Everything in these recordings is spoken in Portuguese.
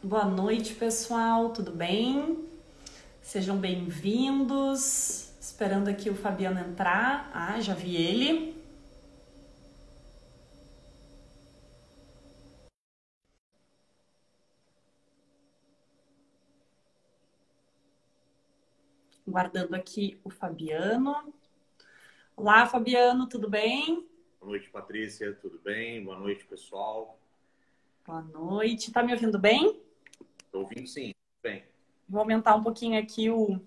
Boa noite, pessoal, tudo bem? Sejam bem-vindos. Esperando aqui o Fabiano entrar. Ah, já vi ele. Guardando aqui o Fabiano. Olá, Fabiano, tudo bem? Boa noite, Patrícia. Tudo bem? Boa noite, pessoal. Boa noite. Tá me ouvindo bem? Estou ouvindo sim. Bem, Vou aumentar um pouquinho aqui o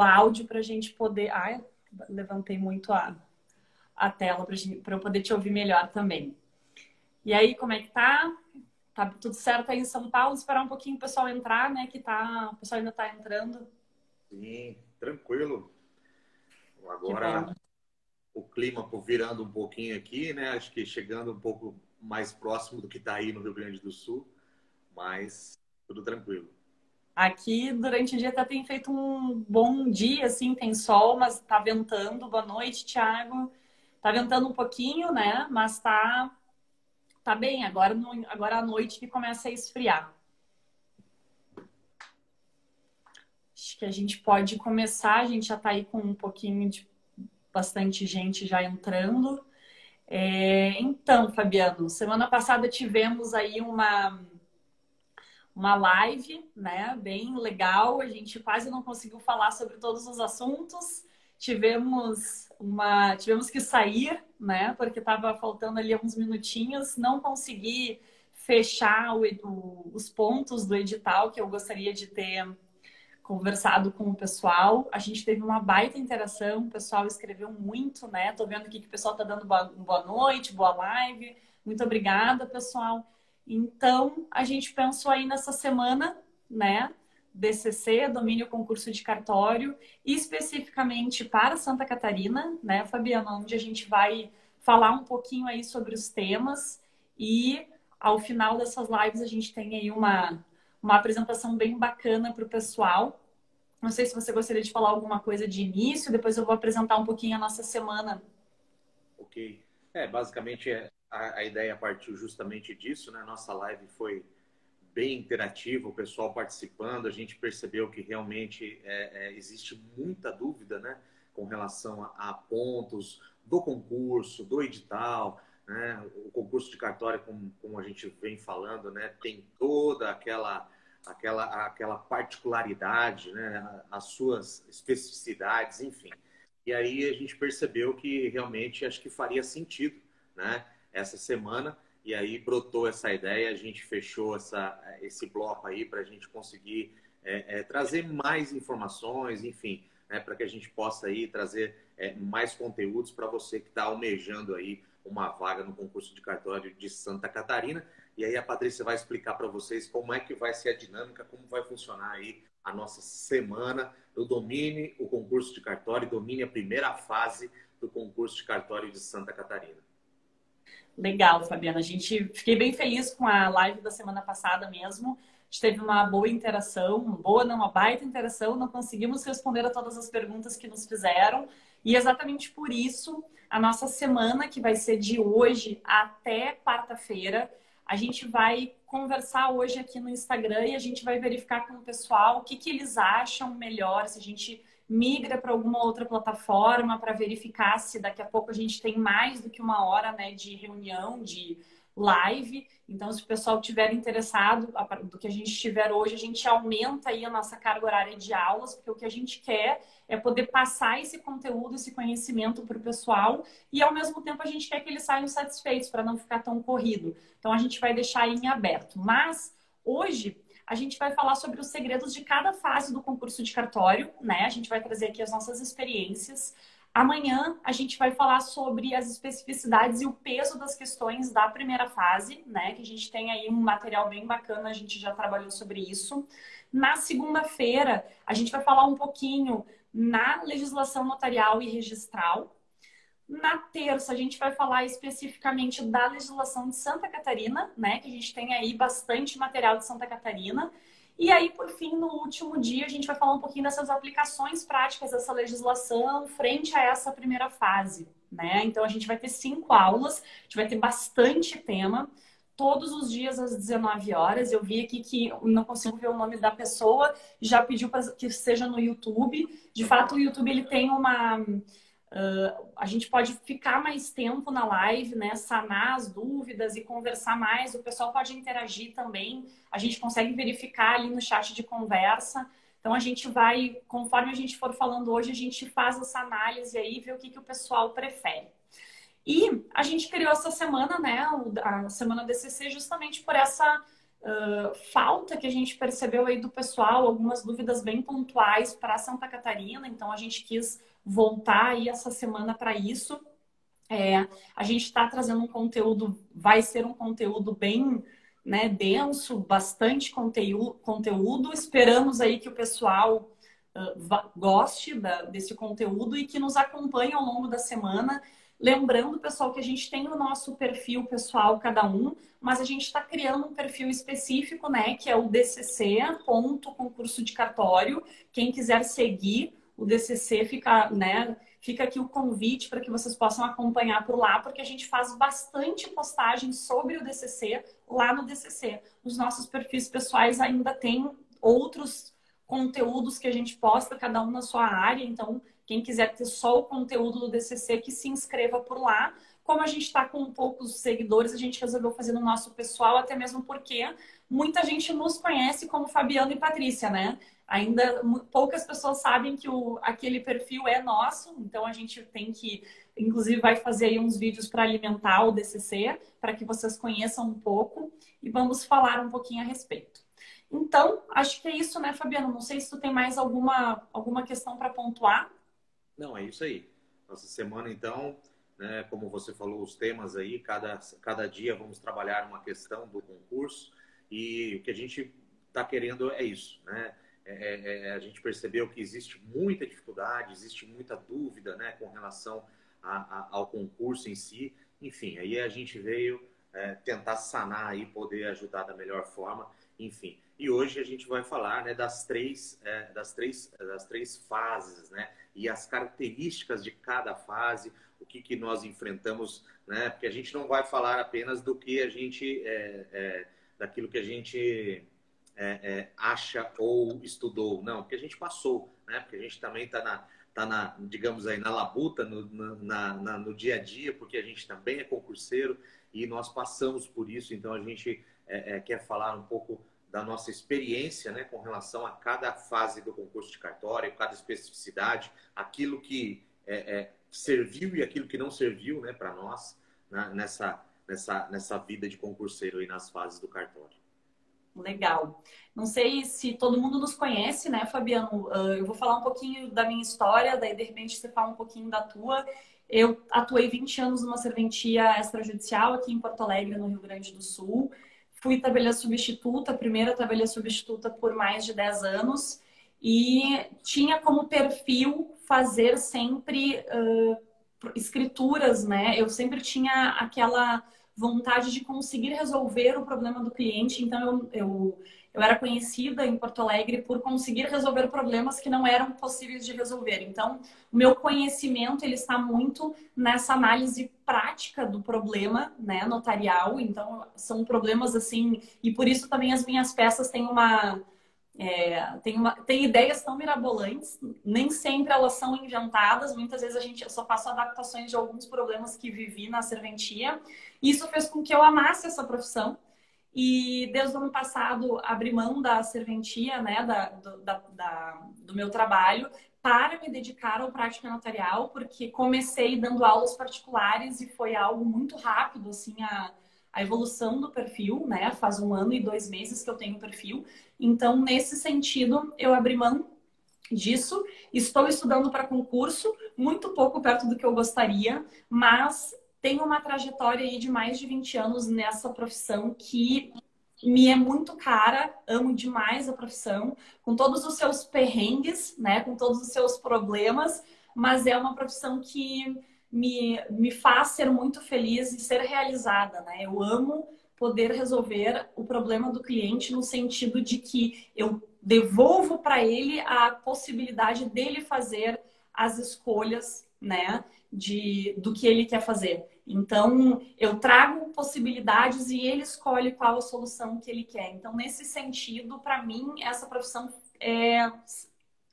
áudio para a gente poder... Ai, levantei muito a tela para eu poder te ouvir melhor também. E aí, como é que tá? Tá tudo certo aí em São Paulo? Esperar um pouquinho o pessoal entrar, né? O pessoal ainda tá entrando. sim, tranquilo. Que Agora bom. o clima virando um pouquinho aqui, né? Acho que chegando um pouco mais próximo do que está aí no Rio Grande do Sul, mas tudo tranquilo. Aqui, durante o dia, até tem feito um bom dia, assim, tem sol, mas tá ventando. Boa noite, Thiago. Tá ventando um pouquinho, né? Mas tá bem. Agora, agora à noite que começa a esfriar. Acho que a gente pode começar. A gente já tá aí com um pouquinho de bastante gente já entrando. Então, Fabiano, semana passada tivemos aí uma live, né, bem legal. A gente quase não conseguiu falar sobre todos os assuntos. Tivemos que sair, né, porque estava faltando ali alguns minutinhos. Não consegui fechar os pontos do edital que eu gostaria de ter conversado com o pessoal. A gente teve uma baita interação, o pessoal escreveu muito, né? Tô vendo aqui que o pessoal tá dando boa noite, boa live. Muito obrigada, pessoal. Então, a gente pensou aí nessa semana, né? DCC, Domínio Concurso de Cartório, especificamente para Santa Catarina, né, Fabiana, onde a gente vai falar um pouquinho aí sobre os temas e ao final dessas lives a gente tem aí uma apresentação bem bacana para o pessoal. Não sei se você gostaria de falar alguma coisa de início, depois eu vou apresentar um pouquinho a nossa semana. Ok. Basicamente a ideia partiu justamente disso, né? Nossa live foi bem interativa, o pessoal participando, a gente percebeu que realmente existe muita dúvida, né, com relação a pontos do concurso, do edital, né, o concurso de cartório, como a gente vem falando, né, tem toda aquela particularidade, né, as suas especificidades, enfim. E aí a gente percebeu que realmente acho que faria sentido, né, essa semana. E aí brotou essa ideia, a gente fechou esse bloco aí para a gente conseguir trazer mais informações, enfim, né, para que a gente possa aí trazer mais conteúdos para você que está almejando aí uma vaga no concurso de cartório de Santa Catarina. E aí a Patrícia vai explicar para vocês como é que vai ser a dinâmica, como vai funcionar aí a nossa semana do Domine o concurso de cartório, domine a primeira fase do concurso de cartório de Santa Catarina. Legal, Fabiana. Fiquei bem feliz com a live da semana passada mesmo. A gente teve uma boa interação, uma baita interação. Não conseguimos responder a todas as perguntas que nos fizeram. E exatamente por isso, a nossa semana, que vai ser de hoje até quarta-feira, a gente vai conversar hoje aqui no Instagram e a gente vai verificar com o pessoal o que eles acham melhor, se a gente migra para alguma outra plataforma para verificar se daqui a pouco a gente tem mais do que uma hora, né, de reunião, de live. Então, se o pessoal tiver interessado do que a gente tiver hoje, a gente aumenta aí a nossa carga horária de aulas, porque o que a gente quer é poder passar esse conteúdo, esse conhecimento para o pessoal e, ao mesmo tempo, a gente quer que eles saiam satisfeitos para não ficar tão corrido. Então, a gente vai deixar aí em aberto. Mas, hoje, a gente vai falar sobre os segredos de cada fase do concurso de cartório, né? A gente vai trazer aqui as nossas experiências. Amanhã a gente vai falar sobre as especificidades e o peso das questões da primeira fase, né? Que a gente tem aí um material bem bacana, a gente já trabalhou sobre isso. Na segunda-feira, a gente vai falar um pouquinho na legislação notarial e registral. Na terça, a gente vai falar especificamente da legislação de Santa Catarina, né? Que a gente tem aí bastante material de Santa Catarina. E aí, por fim, no último dia, a gente vai falar um pouquinho dessas aplicações práticas dessa legislação frente a essa primeira fase, né? Então, a gente vai ter 5 aulas, a gente vai ter bastante tema. todos os dias às 19 horas. Eu vi aqui que não consigo ver o nome da pessoa, já pediu para que seja no YouTube. De fato, o YouTube ele tem uma... a gente pode ficar mais tempo na live, né? Sanar as dúvidas e conversar mais. O pessoal pode interagir também. A gente consegue verificar ali no chat de conversa. Então, a gente vai, conforme a gente for falando hoje, a gente faz essa análise aí e vê o que o pessoal prefere. E a gente criou essa semana, né? A Semana DCC, justamente por essa falta que a gente percebeu aí do pessoal, algumas dúvidas bem pontuais para Santa Catarina. Então, a gente quis voltar aí essa semana para isso. A gente está trazendo um conteúdo, vai ser um conteúdo bem, né, denso, bastante conteúdo. Esperamos aí que o pessoal goste desse conteúdo e que nos acompanhe ao longo da semana. Lembrando, pessoal, que a gente tem o nosso perfil pessoal, cada um, mas a gente está criando um perfil específico, né, que é o DCC.concurso de cartório. Quem quiser seguir o DCC, fica aqui o convite para que vocês possam acompanhar por lá, porque a gente faz bastante postagem sobre o DCC lá no DCC. Os nossos perfis pessoais ainda tem outros conteúdos que a gente posta, cada um na sua área. Então, quem quiser ter só o conteúdo do DCC, que se inscreva por lá. Como a gente está com poucos seguidores, a gente resolveu fazer no nosso pessoal, até mesmo porque muita gente nos conhece como Fabiano e Patrícia, né? Ainda poucas pessoas sabem que aquele perfil é nosso, então a gente tem que, inclusive, vai fazer aí uns vídeos para alimentar o DCC, para que vocês conheçam um pouco e vamos falar um pouquinho a respeito. Então, acho que é isso, né, Fabiano? Não sei se tu tem mais alguma questão para pontuar. Não, é isso aí. Nossa semana, então, né, como você falou, os temas aí, cada dia vamos trabalhar uma questão do concurso e o que a gente está querendo é isso, né? A gente percebeu que existe muita dificuldade, existe muita dúvida, né, com relação ao concurso em si. Enfim, aí a gente veio tentar sanar e poder ajudar da melhor forma, enfim. E hoje a gente vai falar, né, das três fases, né, e as características de cada fase, o que nós enfrentamos, né, porque a gente não vai falar apenas do que a gente, daquilo que a gente acha ou estudou, não, porque a gente passou, né, porque a gente também está digamos aí, na labuta, no dia a dia, porque a gente também é concurseiro e nós passamos por isso, então a gente quer falar um pouco da nossa experiência, né, com relação a cada fase do concurso de cartório, cada especificidade, aquilo que serviu e aquilo que não serviu, né, para nós, né, nessa vida de concurseiro e nas fases do cartório. Legal. Não sei se todo mundo nos conhece, né, Fabiano? Eu vou falar um pouquinho da minha história, daí de repente você fala um pouquinho da tua. Eu atuei 20 anos numa serventia extrajudicial aqui em Porto Alegre, no Rio Grande do Sul. Fui tabeliã substituta, primeira tabeliã substituta por mais de 10 anos e tinha como perfil fazer sempre escrituras, né? Eu sempre tinha aquela vontade de conseguir resolver o problema do cliente, então eu era conhecida em Porto Alegre por conseguir resolver problemas que não eram possíveis de resolver. Então, o meu conhecimento ele está muito nessa análise prática do problema, né, notarial. Então, são problemas assim, e por isso também as minhas peças têm tem ideias tão mirabolantes, nem sempre elas são inventadas, muitas vezes eu só faço adaptações de alguns problemas que vivi na serventia. Isso fez com que eu amasse essa profissão e desde o ano passado abri mão da serventia, né, do meu trabalho para me dedicar ao prática notarial, porque comecei dando aulas particulares e foi algo muito rápido, assim, a evolução do perfil, né? Faz 1 ano e 2 meses que eu tenho perfil. Então, nesse sentido, eu abri mão disso. Estou estudando para concurso, muito pouco perto do que eu gostaria, mas tenho uma trajetória aí de mais de 20 anos nessa profissão que me é muito cara, amo demais a profissão, com todos os seus perrengues, né? Com todos os seus problemas, mas é uma profissão que me faz ser muito feliz e ser realizada, né? Eu amo poder resolver o problema do cliente no sentido de que eu devolvo para ele a possibilidade dele fazer as escolhas né, do que ele quer fazer. Então, eu trago possibilidades e ele escolhe qual a solução que ele quer. Então, nesse sentido, para mim, essa profissão é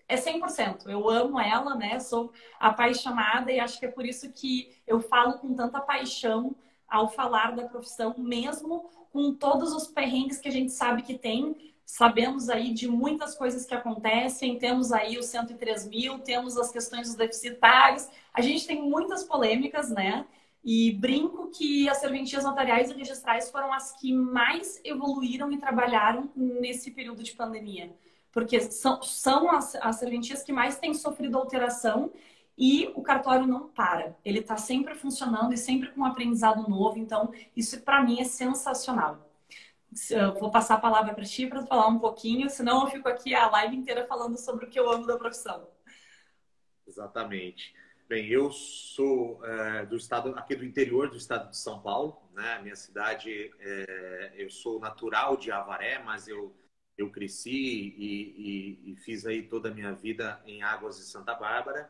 100%. Eu amo ela, né? Sou apaixonada e acho que é por isso que eu falo com tanta paixão ao falar da profissão, mesmo com todos os perrengues que a gente sabe que tem. Sabemos aí de muitas coisas que acontecem, temos aí os 103 mil, temos as questões dos deficitários, a gente tem muitas polêmicas, né? E brinco que as serventias notariais e registrais foram as que mais evoluíram e trabalharam nesse período de pandemia. Porque são as serventias que mais têm sofrido alteração e o cartório não para. Ele está sempre funcionando e sempre com um aprendizado novo. Então, isso para mim é sensacional. Eu vou passar a palavra para ti para falar um pouquinho, senão eu fico aqui a live inteira falando sobre o que eu amo da profissão. Exatamente. Bem, eu sou do estado, aqui do interior do estado de São Paulo, né? Minha cidade, eu sou natural de Avaré, mas eu cresci e fiz aí toda a minha vida em Águas de Santa Bárbara.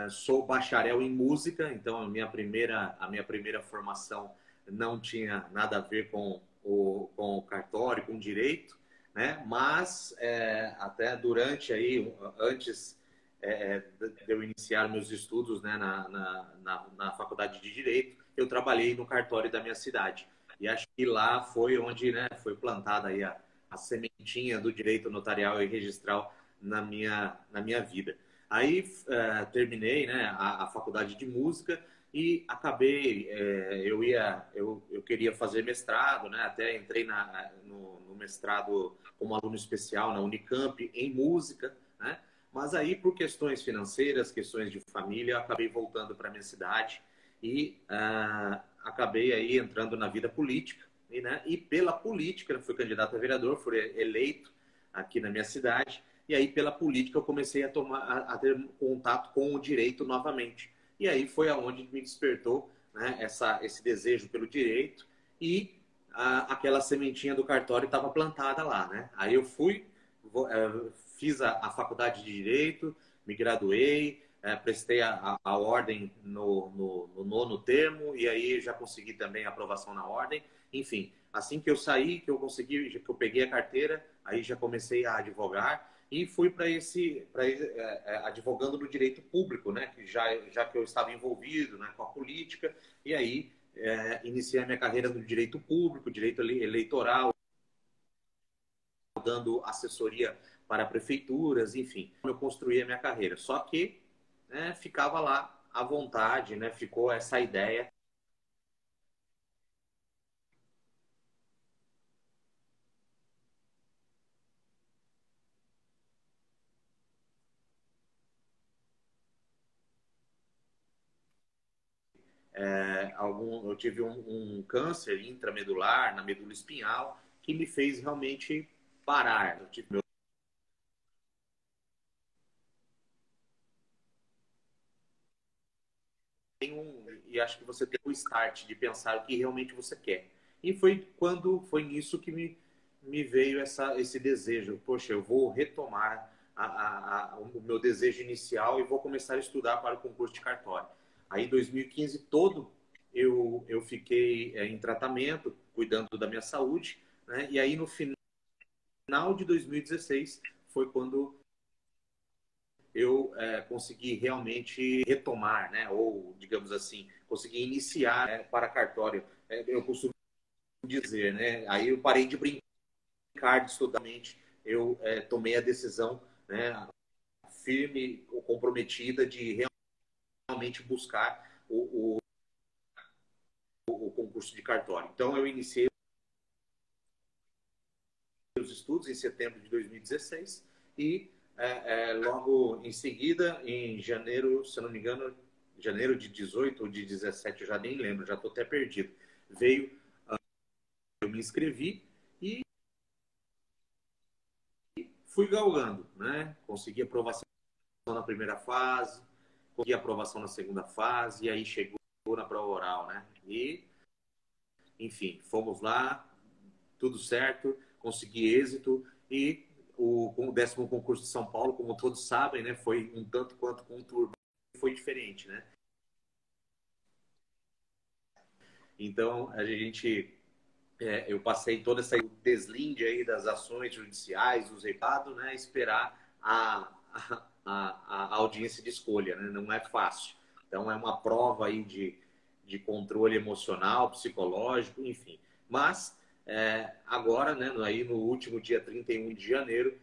Sou bacharel em música, então a minha primeira formação não tinha nada a ver com o cartório, com o direito, né? Mas até durante aí, antes de eu iniciar meus estudos, né, na faculdade de Direito, eu trabalhei no cartório da minha cidade. E acho que lá foi onde, né, foi plantada aí a sementinha do direito notarial e registral na minha vida. Aí terminei, né, a faculdade de música e acabei, eu queria fazer mestrado, né, até entrei no mestrado como aluno especial na Unicamp em música, né? Mas aí, por questões financeiras, questões de família, eu acabei voltando para minha cidade e acabei aí entrando na vida política. E pela política, fui candidato a vereador, fui eleito aqui na minha cidade. E aí, pela política, eu comecei a ter contato com o direito novamente. E aí foi aonde me despertou, né, esse desejo pelo direito e aquela sementinha do cartório estava plantada lá, né? Aí eu fiz a faculdade de Direito, me graduei, prestei a ordem no nono termo e aí já consegui também a aprovação na ordem. Enfim, assim que eu saí, que eu peguei a carteira, aí já comecei a advogar e fui para advogando no direito público, né? Que já que eu estava envolvido, né, com a política, e aí iniciei a minha carreira no direito público, direito eleitoral, dando assessoria para prefeituras, enfim, eu construí a minha carreira. Só que, né, ficava lá à vontade, né? Ficou essa ideia. Eu tive um câncer intramedular na medula espinhal que me fez realmente parar. Eu tive e acho que você tem o start de pensar o que realmente você quer. E foi nisso que me veio esse desejo. Poxa, eu vou retomar o meu desejo inicial e vou começar a estudar para o concurso de cartório. Aí, em 2015 todo, eu fiquei em tratamento, cuidando da minha saúde, né? E aí, no final de 2016, foi quando eu consegui realmente retomar, né? Ou, digamos assim, consegui iniciar, né, para cartório. Eu costumo dizer, né? Aí eu parei de brincar de estudamente, eu tomei a decisão, né, firme, comprometida de realmente buscar o concurso de cartório. Então eu iniciei os estudos em setembro de 2016 e logo em seguida, em janeiro, se eu não me engano, janeiro de 18 ou de 17, eu já nem lembro, já estou até perdido. Eu me inscrevi e fui galgando, né? Consegui aprovação na primeira fase, consegui aprovação na segunda fase, e aí chegou na prova oral, né? E, enfim, fomos lá, tudo certo, consegui êxito, e o 10º concurso de São Paulo, como todos sabem, né? Foi um tanto quanto conturbado, foi diferente, né? Então, eu passei toda essa deslinde aí das ações judiciais, dos repados, né? Esperar a audiência de escolha, né? Não é fácil. Então, é uma prova aí de controle emocional, psicológico, enfim. Mas, agora, né? Aí no último dia 31 de janeiro,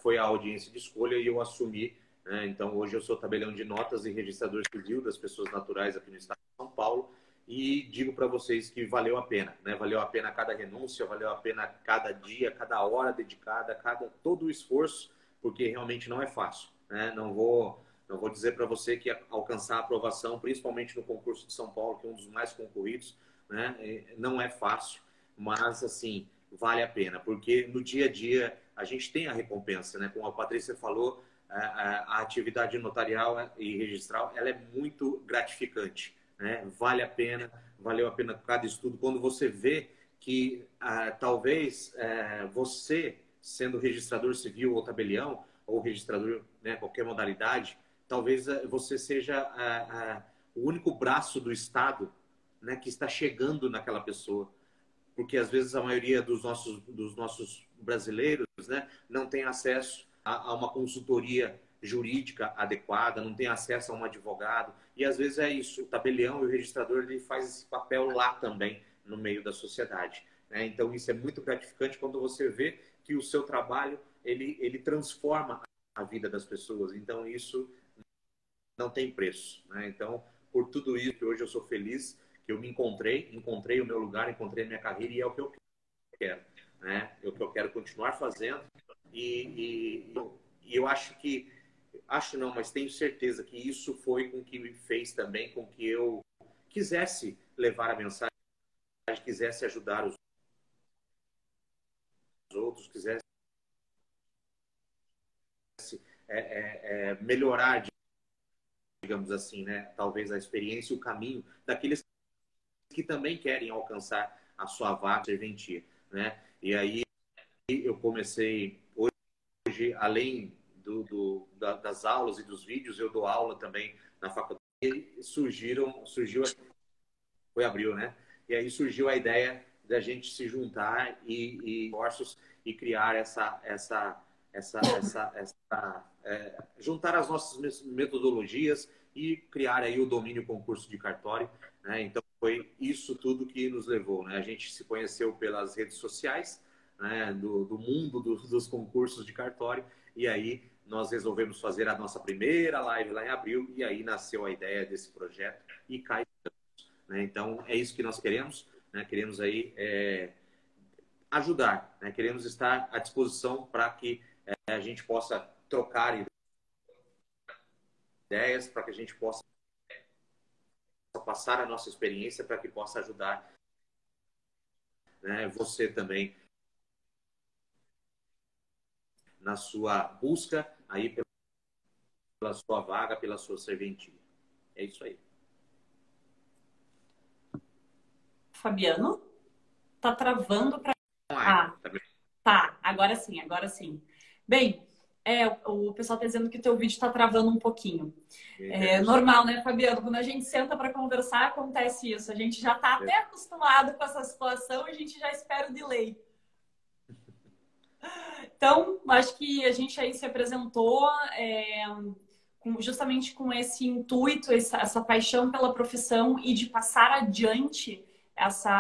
foi a audiência de escolha e eu assumi, né? Então, hoje eu sou tabelião de notas e registrador civil das pessoas naturais aqui no estado de São Paulo. E digo para vocês que valeu a pena, né? Valeu a pena cada renúncia, valeu a pena cada dia, cada hora dedicada, todo o esforço, porque realmente não é fácil, né? Não vou dizer para você que alcançar a aprovação, principalmente no concurso de São Paulo, que é um dos mais concorridos, né? Não é fácil, mas assim, vale a pena, porque no dia a dia a gente tem a recompensa, né? Como a Patrícia falou, a atividade notarial e registral, ela é muito gratificante. Né? Vale a pena, valeu a pena cada estudo. Quando você vê que talvez você, sendo registrador civil ou tabelião, ou registrador, né, qualquer modalidade, talvez você seja o único braço do Estado, né, que está chegando naquela pessoa. Porque às vezes a maioria dos nossos brasileiros, né, não tem acesso a uma consultoria jurídica adequada, não tem acesso a um advogado. E às vezes é isso, o tabelião e o registrador ele faz esse papel lá também, no meio da sociedade, né? Então isso é muito gratificante quando você vê que o seu trabalho ele transforma a vida das pessoas. Então isso não tem preço, né? Então, por tudo isso que hoje eu sou feliz, que eu me encontrei o meu lugar, encontrei a minha carreira e é o que eu quero, né? É o que eu quero continuar fazendo e eu acho não, mas tenho certeza que isso foi com que me fez também com que eu quisesse levar a mensagem, quisesse ajudar os outros, quisesse melhorar, digamos assim, né? Talvez a experiência e o caminho daqueles que também querem alcançar a sua vaga serventia, né? E aí eu comecei hoje, além das aulas e dos vídeos, eu dou aula também na faculdade. E foi abril, né? E aí surgiu a ideia da gente se juntar e esforços e criar juntar as nossas metodologias e criar aí o domínio concurso de cartório, né? Então foi isso tudo que nos levou, né? A gente se conheceu pelas redes sociais, né? Do mundo dos concursos de cartório e aí nós resolvemos fazer a nossa primeira live lá em abril e aí nasceu a ideia desse projeto e cai, né? Então é isso que nós queremos, né? Queremos aí ajudar, né? Queremos estar à disposição para que a gente possa trocar ideias, para que a gente possa passar a nossa experiência, para que possa ajudar, né, você também na sua busca aí pela sua vaga, pela sua serventia. É isso aí. Fabiano, tá travando para... Tá, agora sim, agora sim. Bem, o pessoal está dizendo que o teu vídeo está travando um pouquinho. É normal, né, Fabiano? Quando a gente senta para conversar, acontece isso. A gente já está até acostumado com essa situação e a gente já espera o delay. Então, acho que a gente aí se apresentou justamente com esse intuito, essa paixão pela profissão e de passar adiante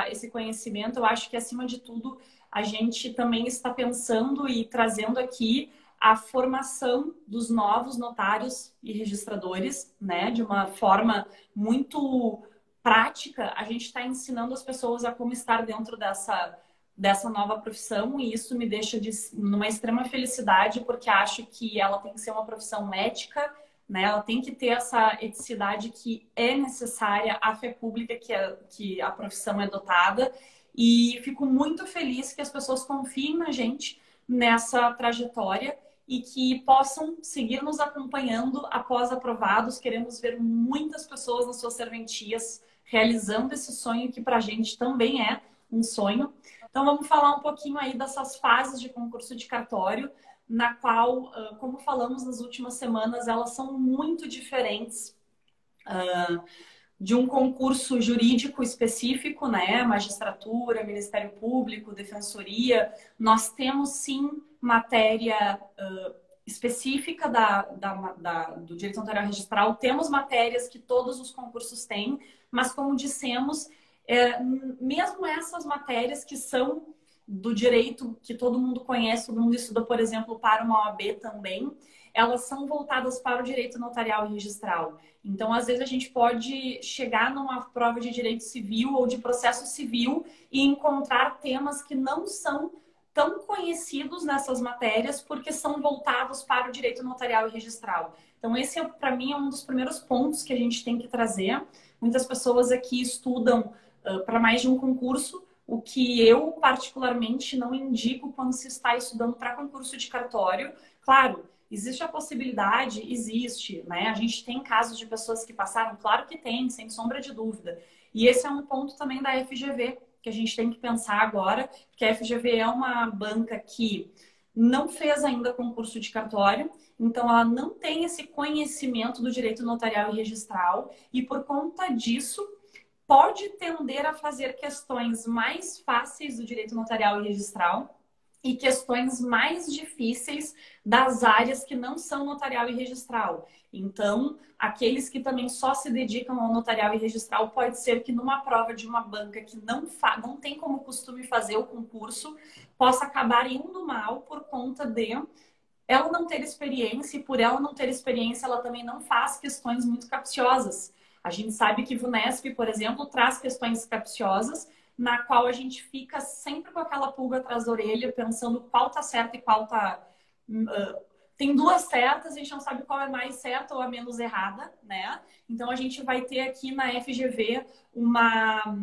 esse conhecimento. Eu acho que, acima de tudo, a gente também está pensando e trazendo aqui a formação dos novos notários e registradores, né? De uma forma muito prática, a gente está ensinando as pessoas a como estar dentro dessa nova profissão e isso me deixa numa extrema felicidade porque acho que ela tem que ser uma profissão ética, né? Ela tem que ter essa eticidade que é necessária à fé pública que a profissão é dotada e fico muito feliz que as pessoas confiem na gente nessa trajetória e que possam seguir nos acompanhando após aprovados. Queremos ver muitas pessoas nas suas serventias realizando esse sonho que para a gente também é um sonho. Então, vamos falar um pouquinho aí dessas fases de concurso de cartório, na qual, como falamos nas últimas semanas, elas são muito diferentes de um concurso jurídico específico, né? Magistratura, Ministério Público, Defensoria. Nós temos sim matéria específica do direito notarial registral, temos matérias que todos os concursos têm, mas como dissemos, mesmo essas matérias que são do direito que todo mundo conhece, todo mundo estuda, por exemplo, para uma OAB também, elas são voltadas para o direito notarial e registral. Então, às vezes, a gente pode chegar numa prova de direito civil ou de processo civil e encontrar temas que não são tão conhecidos nessas matérias porque são voltados para o direito notarial e registral. Então, esse, para mim, é um dos primeiros pontos que a gente tem que trazer. Muitas pessoas aqui estudam para mais de um concurso, o que eu, particularmente, não indico quando se está estudando para concurso de cartório. Claro, existe a possibilidade? Existe, né? A gente tem casos de pessoas que passaram? Claro que tem, sem sombra de dúvida. E esse é um ponto também da FGV, que a gente tem que pensar agora, porque a FGV é uma banca que não fez ainda concurso de cartório, então ela não tem esse conhecimento do direito notarial e registral, e por conta disso, pode tender a fazer questões mais fáceis do direito notarial e registral, e questões mais difíceis das áreas que não são notarial e registral. Então, aqueles que também só se dedicam ao notarial e registral, pode ser que numa prova de uma banca que não tem como costume fazer o concurso, possa acabar indo mal por conta de ela não ter experiência, e por ela não ter experiência, ela também não faz questões muito capciosas. A gente sabe que VUNESP, por exemplo, traz questões capciosas, na qual a gente fica sempre com aquela pulga atrás da orelha, pensando qual tá certo e qual tá... tem duas certas, a gente não sabe qual é mais certa ou a menos errada, né? Então, a gente vai ter aqui na FGV uma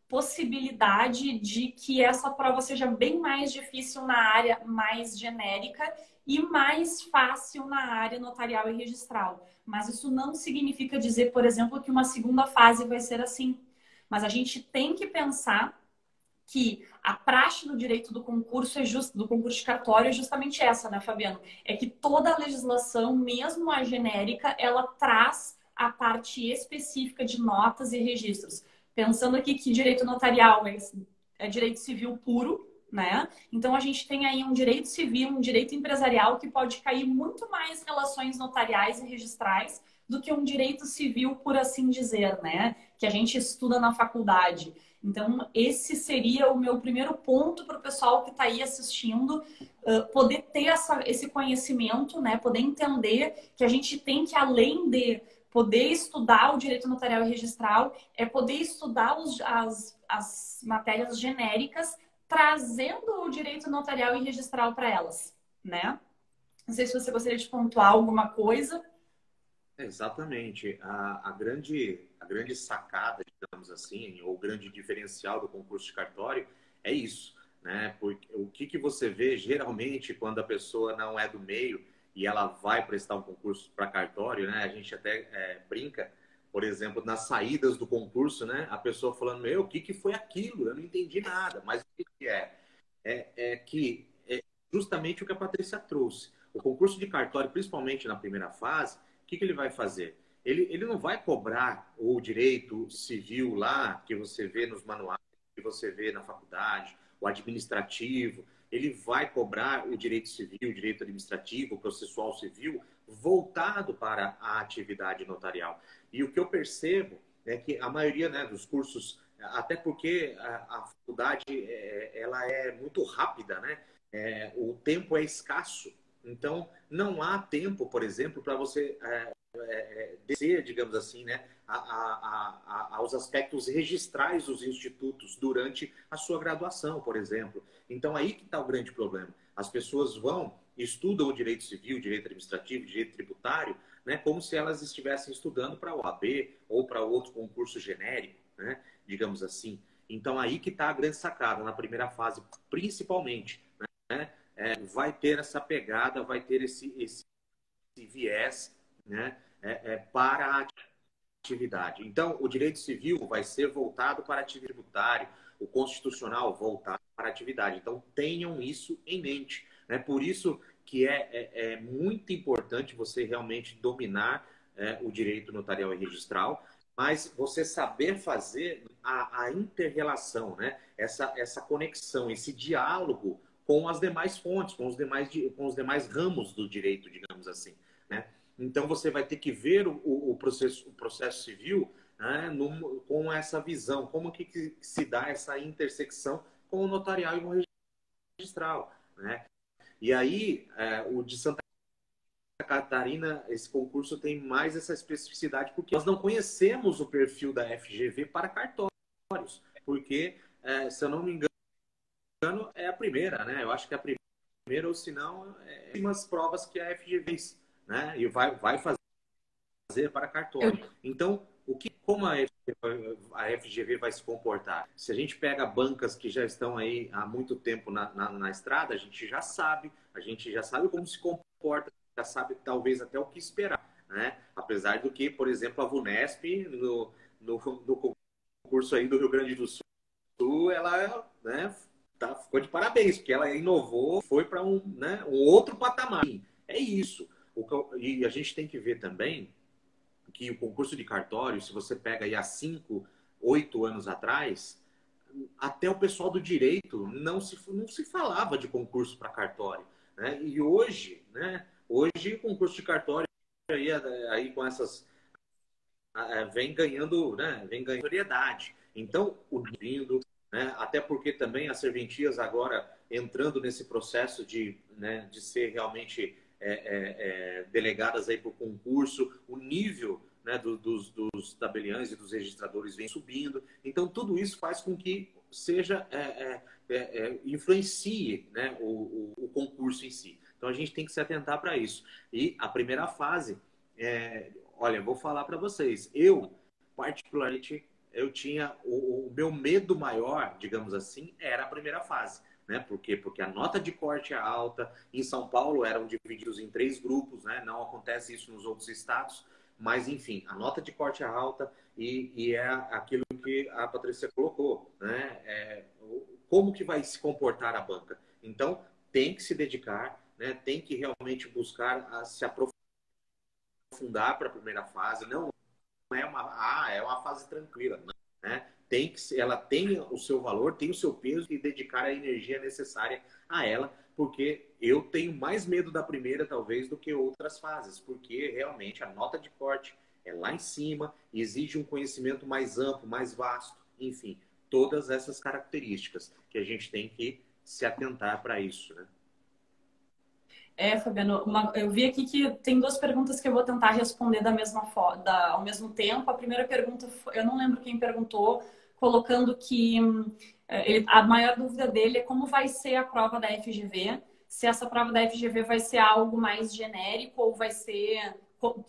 possibilidade de que essa prova seja bem mais difícil na área mais genérica e mais fácil na área notarial e registral. Mas isso não significa dizer, por exemplo, que uma segunda fase vai ser assim. Mas a gente tem que pensar que a praxe do direito do concurso do concurso de cartório é justamente essa, né, Fabiano? É que toda a legislação, mesmo a genérica, ela traz a parte específica de notas e registros. Pensando aqui que direito notarial é direito civil puro, né? Então a gente tem aí um direito civil, um direito empresarial que pode cair muito mais relações notariais e registrais do que um direito civil, por assim dizer, né? Que a gente estuda na faculdade. Então, esse seria o meu primeiro ponto para o pessoal que está aí assistindo, poder ter esse conhecimento, né? Poder entender que a gente tem que, além de poder estudar o direito notarial e registral, é poder estudar as matérias genéricas, trazendo o direito notarial e registral para elas, né? Não sei se você gostaria de pontuar alguma coisa. Exatamente. A grande sacada, digamos assim, ou o grande diferencial do concurso de cartório é isso, né? Porque o que você vê geralmente quando a pessoa não é do meio e ela vai prestar um concurso para cartório, né? A gente até brinca, por exemplo, nas saídas do concurso, né? A pessoa falando, o que foi aquilo? Eu não entendi nada. Mas o que é? É justamente o que a Patrícia trouxe. O concurso de cartório, principalmente na primeira fase, o que ele vai fazer? Ele não vai cobrar o direito civil lá, que você vê nos manuais, que você vê na faculdade, o administrativo. Ele vai cobrar o direito civil, o direito administrativo, o processual civil, voltado para a atividade notarial. E o que eu percebo é que a maioria, né, dos cursos, até porque a faculdade ela é muito rápida, né? O tempo é escasso. Então, não há tempo, por exemplo, para você descer, digamos assim, né, aos aspectos registrais dos institutos durante a sua graduação, por exemplo. Então, aí que está o grande problema. As pessoas estudam o direito civil, o direito administrativo, o direito tributário, né, como se elas estivessem estudando para a OAB ou para outro concurso genérico, né, digamos assim. Então, aí que está a grande sacada, na primeira fase, principalmente, né? Vai ter essa pegada, vai ter esse viés, né, para a atividade. Então, o direito civil vai ser voltado para a atividade tributária, o constitucional voltado para a atividade. Então, tenham isso em mente. Né? Por isso que é muito importante você realmente dominar o direito notarial e registral, mas você saber fazer a inter-relação, né? Essa conexão, esse diálogo com as demais fontes, com os demais ramos do direito, digamos assim, né? Então, você vai ter que ver o processo civil, né, com essa visão, como que se dá essa intersecção com o notarial e o registral, né? E aí, o de Santa Catarina, esse concurso tem mais essa especificidade, porque nós não conhecemos o perfil da FGV para cartórios, porque, se eu não me engano, é a primeira, né? Eu acho que é a primeira, ou se não, umas provas que a FGV fez, né? E vai fazer para cartório. Então, como a FGV vai se comportar? Se a gente pega bancas que já estão aí há muito tempo na estrada, a gente já sabe como se comporta, já sabe talvez até o que esperar, né? Apesar do que, por exemplo, a VUNESP, no concurso aí do Rio Grande do Sul, ela, né, ficou de parabéns, porque ela inovou, foi para né, um outro patamar. É isso. E a gente tem que ver também que o concurso de cartório, se você pega aí há 5, 8 anos atrás, até o pessoal do direito não se falava de concurso para cartório, né? E hoje, né? Hoje o concurso de cartório aí com essas vem ganhando, né? Vem ganhando notoriedade. Então, unindo, né? Até porque também as serventias agora entrando nesse processo né, de ser realmente delegadas aí por concurso, o nível, né, dos tabeliães e dos registradores vem subindo. Então, tudo isso faz com que influencie, né, o concurso em si. Então, a gente tem que se atentar para isso. E a primeira fase, olha, vou falar para vocês, particularmente, eu tinha o meu medo maior, digamos assim, era a primeira fase. Né? Por quê? Porque a nota de corte é alta. Em São Paulo eram divididos em 3 grupos, né? Não acontece isso nos outros estados, mas enfim, a nota de corte é alta e é aquilo que a Patrícia colocou, né? Como que vai se comportar a banca? Então, tem que se dedicar, né? Tem que realmente buscar se aprofundar para a primeira fase. Não é uma fase tranquila, né? Ela tem o seu valor, tem o seu peso e dedicar a energia necessária a ela, porque eu tenho mais medo da primeira, talvez, do que outras fases, porque realmente a nota de corte é lá em cima, exige um conhecimento mais amplo, mais vasto, enfim, todas essas características que a gente tem que se atentar para isso, né? Fabiano, eu vi aqui que tem 2 perguntas que eu vou tentar responder ao mesmo tempo. A primeira pergunta, eu não lembro quem perguntou, colocando que a maior dúvida dele é como vai ser a prova da FGV, se essa prova da FGV vai ser algo mais genérico ou vai ser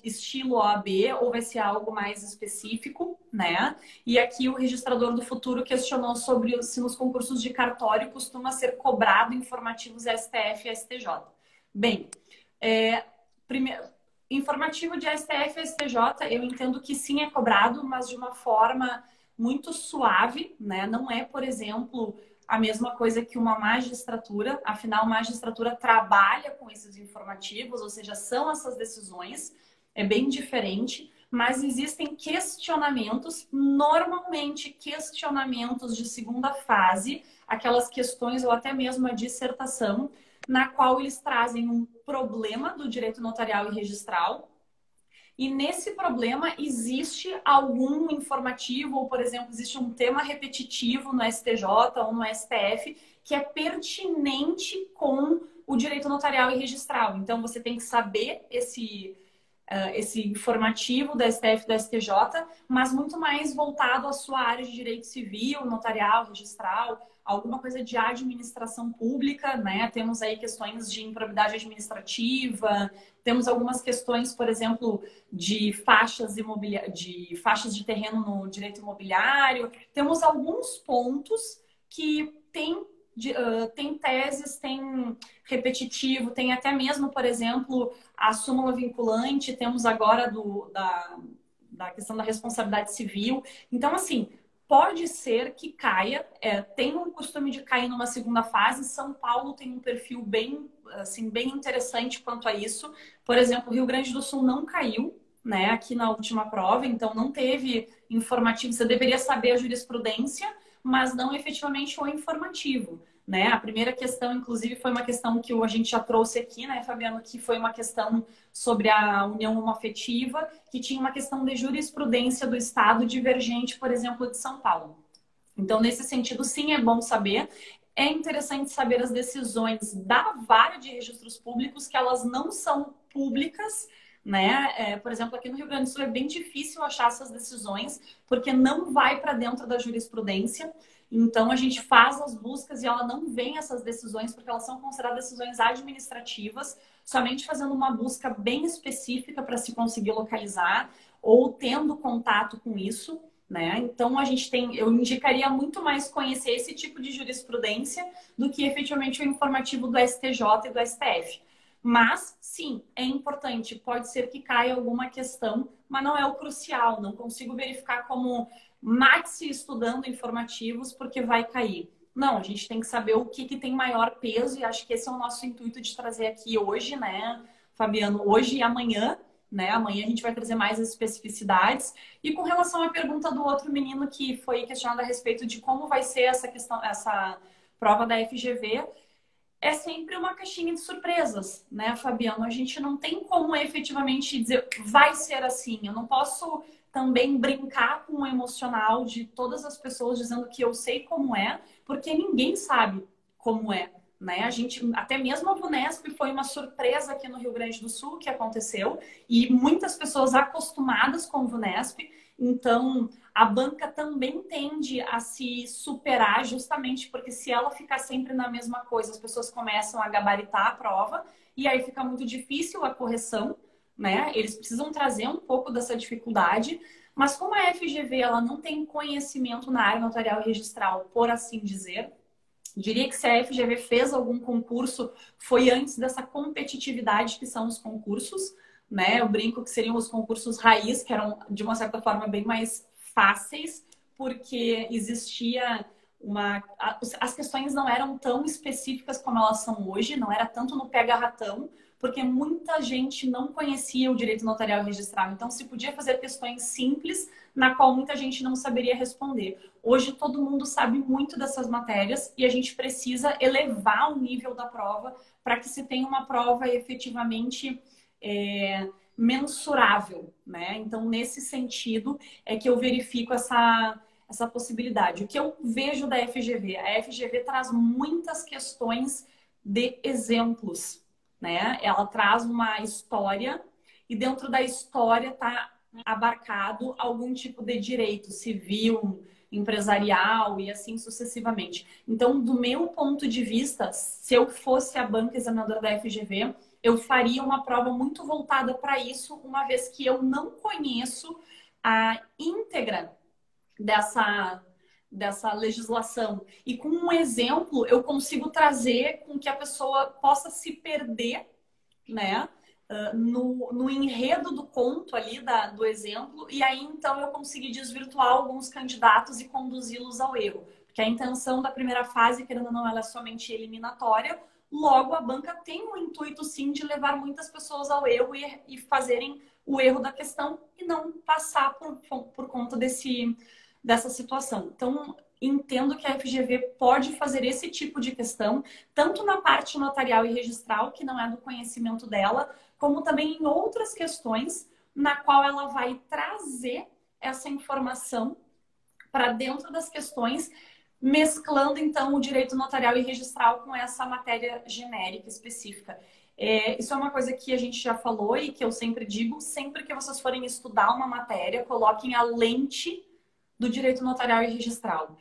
estilo OAB ou vai ser algo mais específico, né? E aqui o registrador do futuro questionou sobre se nos concursos de cartório costuma ser cobrado informativos STF e STJ. Bem, primeiro, informativo de STF e STJ, eu entendo que sim é cobrado, mas de uma forma muito suave, né? Não é, por exemplo, a mesma coisa que uma magistratura, afinal, a magistratura trabalha com esses informativos, ou seja, são essas decisões, é bem diferente, mas existem questionamentos, normalmente questionamentos de segunda fase, aquelas questões ou até mesmo a dissertação, na qual eles trazem um problema do direito notarial e registral. E nesse problema existe algum informativo, ou, por exemplo, existe um tema repetitivo no STJ ou no STF que é pertinente com o direito notarial e registral. Então, você tem que saber esse informativo da STF e da STJ, mas muito mais voltado à sua área de direito civil, notarial, registral, alguma coisa de administração pública, né? Temos aí questões de improbidade administrativa, temos algumas questões, por exemplo, de faixas de terreno no direito imobiliário. Temos alguns pontos que tem teses, tem repetitivo, tem até mesmo, por exemplo, a súmula vinculante, temos agora da questão da responsabilidade civil. Então, assim, pode ser que caia, tem um costume de cair numa segunda fase. São Paulo tem um perfil bem interessante quanto a isso. Por exemplo, o Rio Grande do Sul não caiu, né, aqui na última prova, então não teve informativo. Você deveria saber a jurisprudência, mas não efetivamente o informativo, né? A primeira questão, inclusive, foi uma questão que a gente já trouxe aqui, né, Fabiano, que foi uma questão sobre a união homoafetiva, que tinha uma questão de jurisprudência do Estado divergente, por exemplo, de São Paulo. Então, nesse sentido, sim, é bom saber. É interessante saber as decisões da vara de registros públicos, que elas não são públicas, né? Por exemplo, aqui no Rio Grande do Sul é bem difícil achar essas decisões, porque não vai para dentro da jurisprudência. Então, a gente faz as buscas e ela não vem essas decisões, porque elas são consideradas decisões administrativas, somente fazendo uma busca bem específica para se conseguir localizar ou tendo contato com isso. Né? Então, eu indicaria muito mais conhecer esse tipo de jurisprudência do que efetivamente o informativo do STJ e do STF. Mas, sim, é importante. Pode ser que caia alguma questão, mas não é o crucial. Não consigo verificar como maxi estudando informativos porque vai cair. Não, a gente tem que saber o que tem maior peso e acho que esse é o nosso intuito de trazer aqui hoje, né, Fabiano? Hoje e amanhã. Né? Amanhã a gente vai trazer mais as especificidades. E com relação à pergunta do outro menino que foi questionado a respeito de como vai ser essa questão, essa prova da FGV, é sempre uma caixinha de surpresas, né, Fabiano? A gente não tem como efetivamente dizer vai ser assim. Eu não posso também brincar com o emocional de todas as pessoas dizendo que eu sei como é, porque ninguém sabe como é. Né? A gente, até mesmo a VUNESP foi uma surpresa aqui no Rio Grande do Sul que aconteceu e muitas pessoas acostumadas com o VUNESP, então a banca também tende a se superar justamente porque se ela ficar sempre na mesma coisa, as pessoas começam a gabaritar a prova e aí fica muito difícil a correção, né? Eles precisam trazer um pouco dessa dificuldade, mas como a FGV ela não tem conhecimento na área notarial e registral, por assim dizer, diria que se a FGV fez algum concurso, foi antes dessa competitividade que são os concursos, né? Eu brinco que seriam os concursos raiz, que eram, de uma certa forma, bem mais fáceis, porque existia uma... As questões não eram tão específicas como elas são hoje, não era tanto no pega-ratão, porque muita gente não conhecia o direito notarial e registral. Então, se podia fazer questões simples, na qual muita gente não saberia responder. Hoje, todo mundo sabe muito dessas matérias e a gente precisa elevar o nível da prova para que se tenha uma prova efetivamente mensurável, né? Então, nesse sentido, é que eu verifico essa possibilidade. O que eu vejo da FGV? A FGV traz muitas questões de exemplos, né? Ela traz uma história e dentro da história está abarcado algum tipo de direito civil, empresarial e assim sucessivamente. Então, do meu ponto de vista, se eu fosse a banca examinadora da FGV, eu faria uma prova muito voltada para isso, uma vez que eu não conheço a íntegra dessa legislação. E com um exemplo, eu consigo trazer com que a pessoa possa se perder, né? No enredo do conto ali, do exemplo, e aí então eu consegui desvirtuar alguns candidatos e conduzi-los ao erro. Porque a intenção da primeira fase, querendo ou não, ela é somente eliminatória, logo a banca tem o intuito sim de levar muitas pessoas ao erro e fazerem o erro da questão e não passar por conta dessa situação. Então, entendo que a FGV pode fazer esse tipo de questão, tanto na parte notarial e registral, que não é do conhecimento dela, como também em outras questões, na qual ela vai trazer essa informação para dentro das questões, mesclando, então, o direito notarial e registral com essa matéria genérica específica. Isso é uma coisa que a gente já falou e que eu sempre digo, sempre que vocês forem estudar uma matéria, coloquem a lente do direito notarial e registral.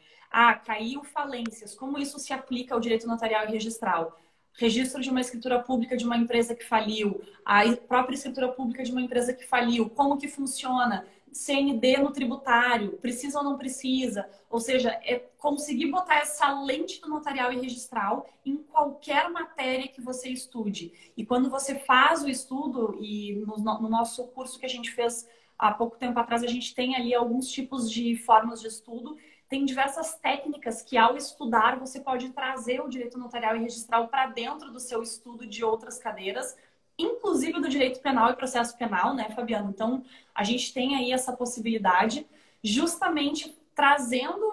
Caiu falências. Como isso se aplica ao direito notarial e registral? Registro de uma escritura pública de uma empresa que faliu, a própria escritura pública de uma empresa que faliu, como que funciona? CND no tributário, precisa ou não precisa? Ou seja, é conseguir botar essa lente do notarial e registral em qualquer matéria que você estude. E quando você faz o estudo, e no nosso curso que a gente fez há pouco tempo atrás, a gente tem ali alguns tipos de formas de estudo. Tem diversas técnicas que, ao estudar, você pode trazer o direito notarial e registral para dentro do seu estudo de outras cadeiras, inclusive do direito penal e processo penal, né, Fabiano? Então, a gente tem aí essa possibilidade, justamente trazendo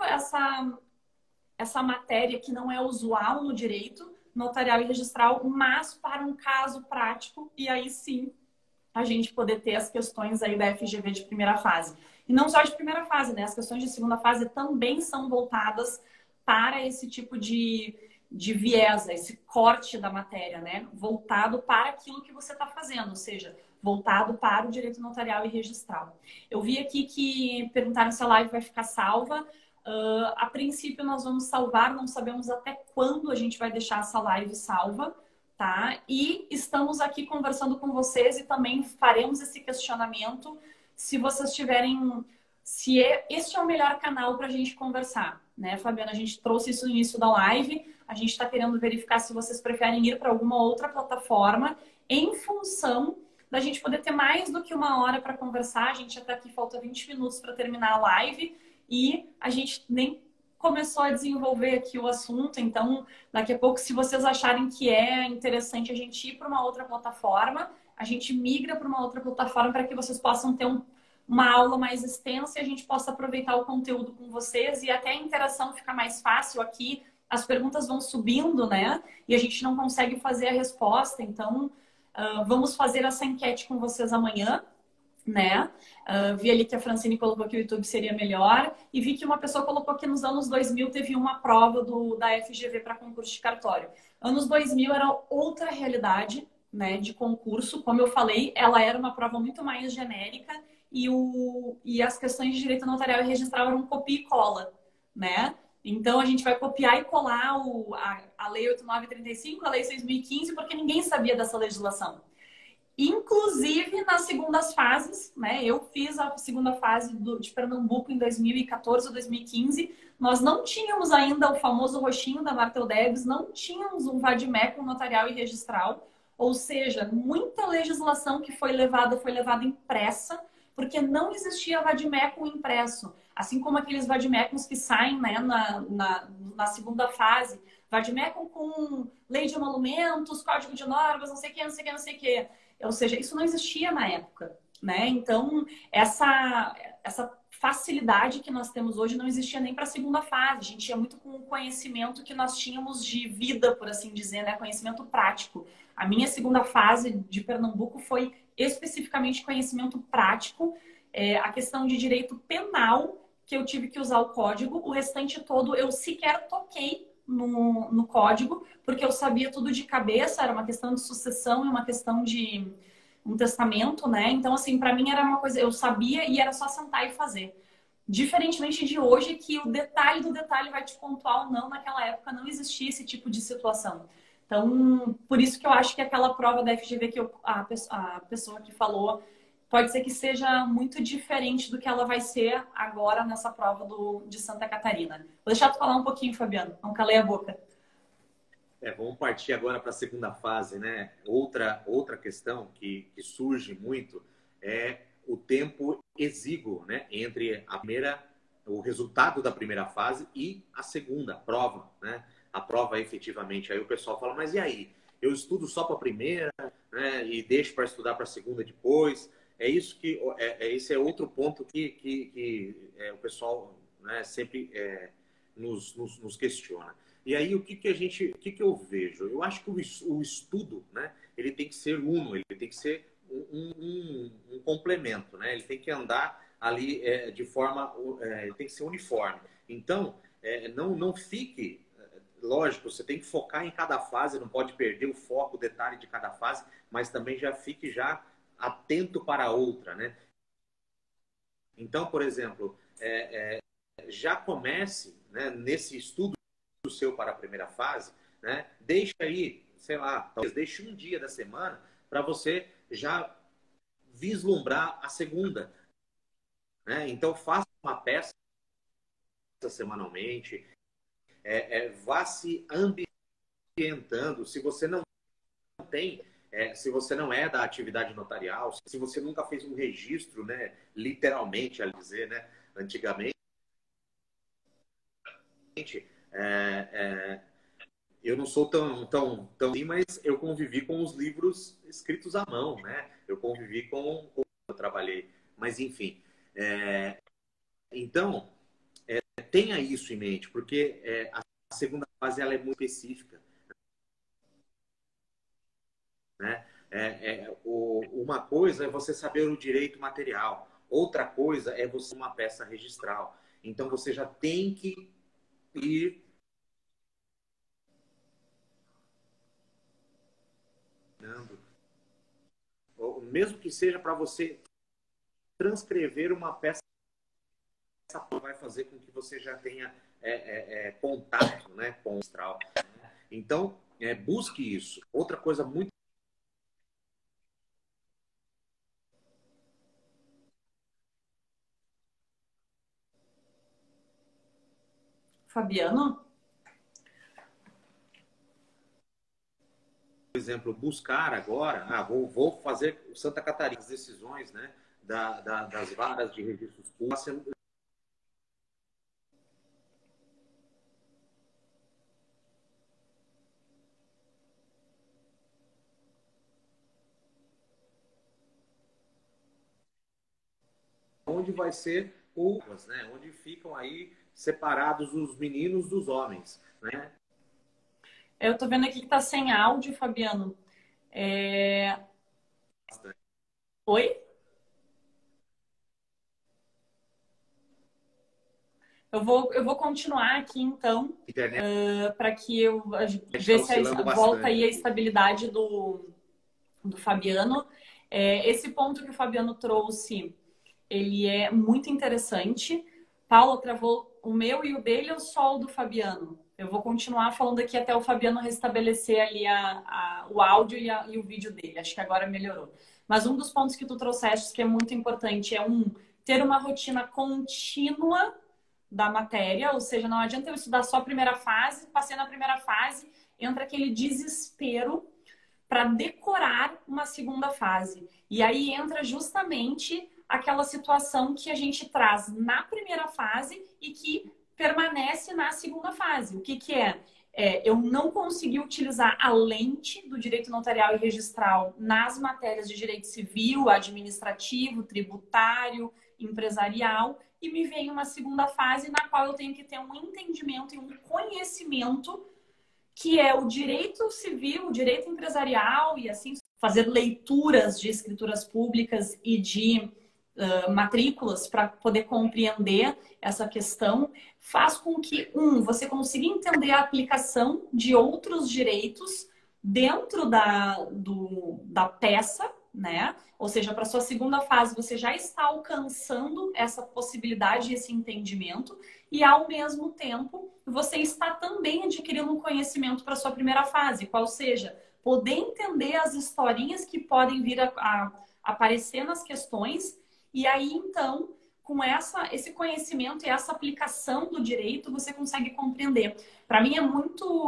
essa matéria que não é usual no direito notarial e registral, mas para um caso prático, e aí sim a gente poder ter as questões aí da FGV de primeira fase. E não só de primeira fase, né? As questões de segunda fase também são voltadas para esse tipo de viés, esse corte da matéria, né? Voltado para aquilo que você está fazendo, ou seja, voltado para o direito notarial e registral. Eu vi aqui que perguntaram se a live vai ficar salva. A princípio, nós vamos salvar, não sabemos até quando a gente vai deixar essa live salva, tá? E estamos aqui conversando com vocês e também faremos esse questionamento se vocês tiverem... Se este é o melhor canal para a gente conversar, né, Fabiana? A gente trouxe isso no início da live, a gente está querendo verificar se vocês preferem ir para alguma outra plataforma em função da gente poder ter mais do que uma hora para conversar. A gente já está aqui, falta 20 minutos para terminar a live e a gente nem começou a desenvolver aqui o assunto, então daqui a pouco, se vocês acharem que é interessante a gente ir para uma outra plataforma, a gente migra para uma outra plataforma para que vocês possam ter uma aula mais extensa e a gente possa aproveitar o conteúdo com vocês e até a interação fica mais fácil aqui. As perguntas vão subindo, né? E a gente não consegue fazer a resposta. Então, vamos fazer essa enquete com vocês amanhã, né? Vi ali que a Francine colocou que o YouTube seria melhor e vi que uma pessoa colocou que nos anos 2000 teve uma prova da FGV para concurso de cartório. Anos 2000 era outra realidade, né, de concurso. Como eu falei, ela era uma prova muito mais genérica e as questões de direito notarial e registral eram copia e cola, né? Então, a gente vai copiar e colar a Lei 8.935, a Lei 6.015, porque ninguém sabia dessa legislação. Inclusive nas segundas fases, né? Eu fiz a segunda fase de Pernambuco em 2014 ou 2015. Nós não tínhamos ainda o famoso roxinho da Martel Debs, não tínhamos um vademecum notarial e registral. Ou seja, muita legislação que foi levada impressa, porque não existia vademecum impresso. Assim como aqueles vademecums que saem, né, na segunda fase. Vademecum com lei de emolumentos, código de normas, não sei o que, não sei o que, não sei o que. Ou seja, isso não existia na época, né? Então, essa facilidade que nós temos hoje não existia nem para a segunda fase. A gente ia muito com o conhecimento que nós tínhamos de vida, por assim dizer, né? Conhecimento prático. A minha segunda fase de Pernambuco foi especificamente conhecimento prático. A questão de direito penal, que eu tive que usar o código. O restante todo eu sequer toquei no código, porque eu sabia tudo de cabeça, era uma questão de sucessão e uma questão de um testamento, né? Então, assim, para mim era uma coisa, eu sabia e era só sentar e fazer. Diferentemente de hoje, que o detalhe do detalhe vai te pontuar ou não, naquela época não existia esse tipo de situação. Então, por isso que eu acho que aquela prova da FGV que a pessoa que falou pode ser que seja muito diferente do que ela vai ser agora nessa prova de Santa Catarina. Vou deixar tu falar um pouquinho, Fabiano. Não calei a boca. Vamos partir agora para a segunda fase, né? Outra questão que surge muito é o tempo exíguo, né? Entre o resultado da primeira fase e a segunda prova, né? A prova efetivamente. Aí o pessoal fala, mas e aí? Eu estudo só para a primeira, né? E deixo para estudar para a segunda depois. Esse é outro ponto que o pessoal, né, sempre nos questiona. E aí o que eu vejo? Eu acho que o estudo, né, ele tem que ser uno, ele tem que ser um complemento, né? Ele tem que andar ali de forma, ele tem que ser uniforme. Então, não fique, lógico, você tem que focar em cada fase, não pode perder o foco, o detalhe de cada fase, mas também já fique atento para a outra, né? Então, por exemplo, já comece, né, nesse estudo seu para a primeira fase, né? Deixa aí, sei lá, talvez deixe um dia da semana para você já vislumbrar a segunda, né? Então, faça uma peça semanalmente, vá se ambientando. Se você não tem, se você não é da atividade notarial, se você nunca fez um registro, né, literalmente, a dizer, né, antigamente, eu não sou tão assim, mas eu convivi com os livros escritos à mão, né? Eu convivi com eu trabalhei, mas enfim. Então, tenha isso em mente, porque a segunda fase ela é muito específica, né? Uma coisa é você saber o direito material, outra coisa é você uma peça registral. Então, você já tem que ir mesmo que seja para você transcrever uma peça, vai fazer com que você já tenha contato, né, com o astral. Então, busque isso. Outra coisa muito Fabiano? por exemplo, buscar agora, vou fazer Santa Catarina, as decisões, né, das varas de registros públicos. Onde vai ser né, onde ficam aí separados os meninos dos homens, né? Eu tô vendo aqui que tá sem áudio, Fabiano. Oi? Eu vou continuar aqui, então, para que eu ver se volta aí a estabilidade do Fabiano. Esse ponto que o Fabiano trouxe, ele é muito interessante. Paula travou o meu e o dele, ou só o do Fabiano? Eu vou continuar falando aqui até o Fabiano restabelecer ali o áudio e o vídeo dele. Acho que agora melhorou. Mas um dos pontos que tu trouxeste que é muito importante é ter uma rotina contínua da matéria, ou seja, não adianta eu estudar só a primeira fase, passei na primeira fase, entra aquele desespero para decorar uma segunda fase. E aí entra justamente aquela situação que a gente traz na primeira fase e que permanece na segunda fase. O que é? Eu não consegui utilizar a lente do direito notarial e registral nas matérias de direito civil, administrativo, tributário, empresarial, e me vem uma segunda fase na qual eu tenho que ter um entendimento e um conhecimento que é o direito civil, o direito empresarial e assim fazer leituras de escrituras públicas e de matrículas para poder compreender essa questão, faz com que, você consiga entender a aplicação de outros direitos dentro da peça, né? Ou seja, para sua segunda fase, você já está alcançando essa possibilidade, esse entendimento, e ao mesmo tempo, você está também adquirindo um conhecimento para sua primeira fase, qual seja, poder entender as historinhas que podem vir a aparecer nas questões, e aí, então, com esse conhecimento e essa aplicação do direito, você consegue compreender. Para mim,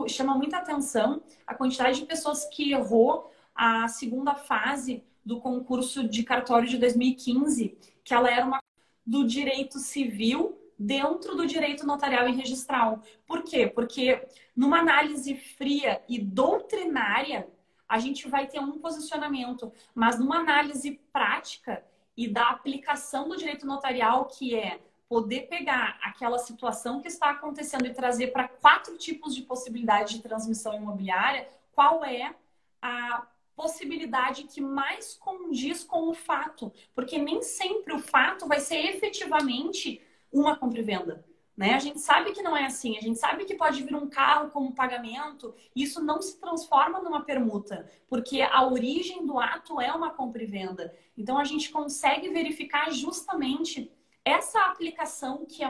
chama muita atenção a quantidade de pessoas que errou a segunda fase do concurso de cartório de 2015, que ela era do direito civil dentro do direito notarial e registral. Por quê? Porque numa análise fria e doutrinária, a gente vai ter um posicionamento, mas numa análise prática e da aplicação do direito notarial, que é poder pegar aquela situação que está acontecendo e trazer para 4 tipos de possibilidade de transmissão imobiliária, qual é a possibilidade que mais condiz com o fato, porque nem sempre o fato vai ser efetivamente uma compra e venda, né? A gente sabe que não é assim, a gente sabe que pode vir um carro como pagamento, e isso não se transforma numa permuta, porque a origem do ato é uma compra e venda. Então a gente consegue verificar justamente essa aplicação que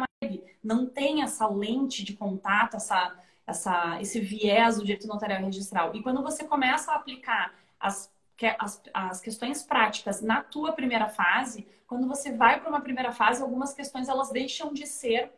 não tem essa lente de contato, esse viés do direito notarial e registral. E quando você começa a aplicar as questões práticas na tua primeira fase, quando você vai para uma primeira fase, algumas questões elas deixam de ser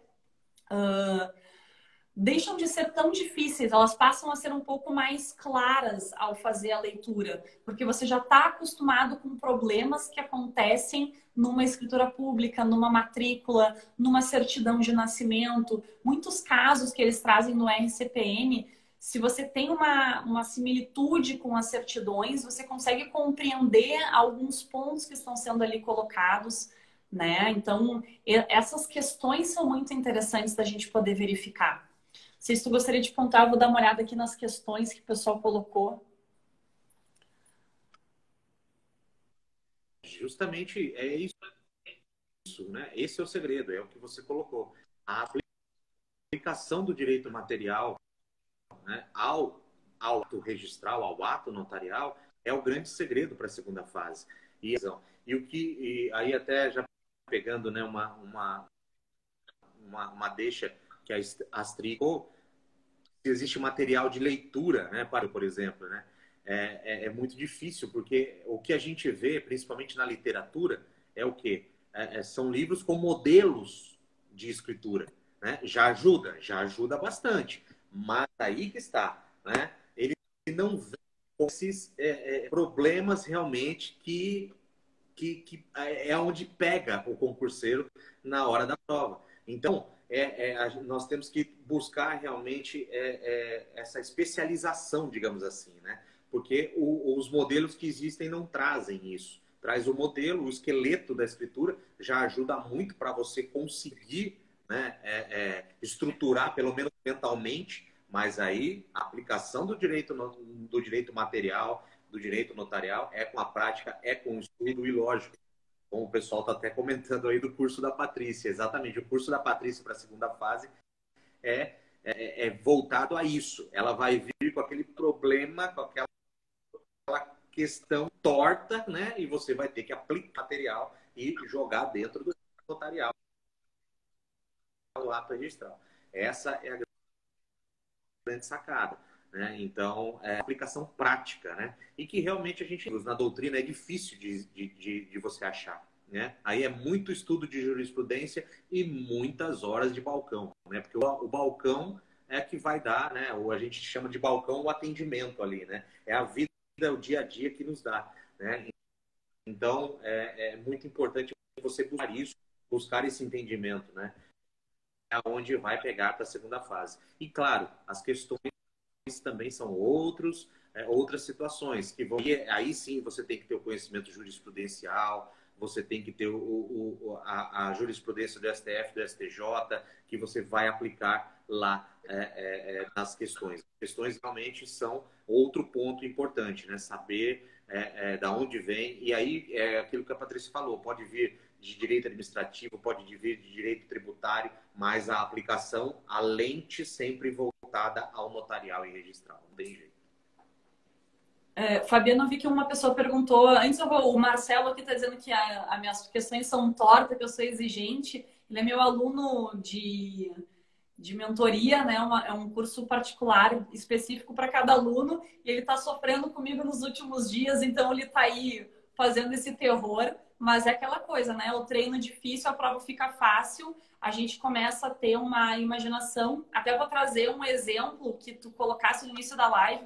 tão difíceis, elas passam a ser um pouco mais claras ao fazer a leitura, porque você já está acostumado com problemas que acontecem numa escritura pública, numa matrícula, numa certidão de nascimento. Muitos casos que eles trazem no RCPN se você tem uma similitude com as certidões, você consegue compreender alguns pontos que estão sendo ali colocados, né? Então, essas questões são muito interessantes da gente poder verificar. Não sei se tu gostaria de pontuar, eu vou dar uma olhada aqui nas questões que o pessoal colocou. Justamente é isso, né? Esse é o segredo, é o que você colocou. A aplicação do direito material, né, ao ato registral, ao ato notarial, é o grande segredo para a segunda fase. E aí até já pegando, né, uma deixa que a Astrid, se existe material de leitura, né, por exemplo, né, é muito difícil, porque o que a gente vê, principalmente na literatura, é o quê? São livros com modelos de escritura, né? Já ajuda bastante, mas aí que está, né? Ele não vê esses problemas realmente que é onde pega o concurseiro na hora da prova. Então, nós temos que buscar realmente essa especialização, digamos assim, né? Porque os modelos que existem não trazem isso. Traz o modelo, o esqueleto da escritura, já ajuda muito para você conseguir, né, estruturar, pelo menos mentalmente, mas aí a aplicação do direito material, do direito notarial, é com a prática, é com o estudo e lógico. Como o pessoal está até comentando aí do curso da Patrícia. Exatamente, o curso da Patrícia para a segunda fase é voltado a isso. Ela vai vir com aquele problema, com aquela questão torta, né? E você vai ter que aplicar material e jogar dentro do notarial, o ato registral. Essa é a grande sacada, né? Então, é aplicação prática, né? E que realmente a gente, na doutrina, é difícil de você achar, né? Aí é muito estudo de jurisprudência e muitas horas de balcão, né? Porque o balcão é que vai dar, né? Ou a gente chama de balcão o atendimento ali, né? É a vida, o dia a dia que nos dá, né? Então, é muito importante você buscar isso, buscar esse entendimento, né? Aonde vai pegar para a segunda fase. E, claro, as questões também são outras situações que vão. Aí sim você tem que ter o conhecimento jurisprudencial, você tem que ter a jurisprudência do STF, do STJ, que você vai aplicar lá nas questões. As questões realmente são outro ponto importante, né? Saber da onde vem. E aí é aquilo que a Patrícia falou, pode vir de direito administrativo, pode vir de direito tributário, mas a aplicação, a lente sempre voltada ao notarial e registral. Não tem jeito. Fabiana, eu vi que uma pessoa perguntou, antes o Marcelo aqui está dizendo que as minhas questões são tortas, que eu sou exigente. Ele é meu aluno de mentoria, né? É um curso particular específico para cada aluno e ele está sofrendo comigo nos últimos dias, então ele está aí fazendo esse terror, mas é aquela coisa, né? O treino difícil, a prova fica fácil, a gente começa a ter uma imaginação. Até vou trazer um exemplo que tu colocasse no início da live,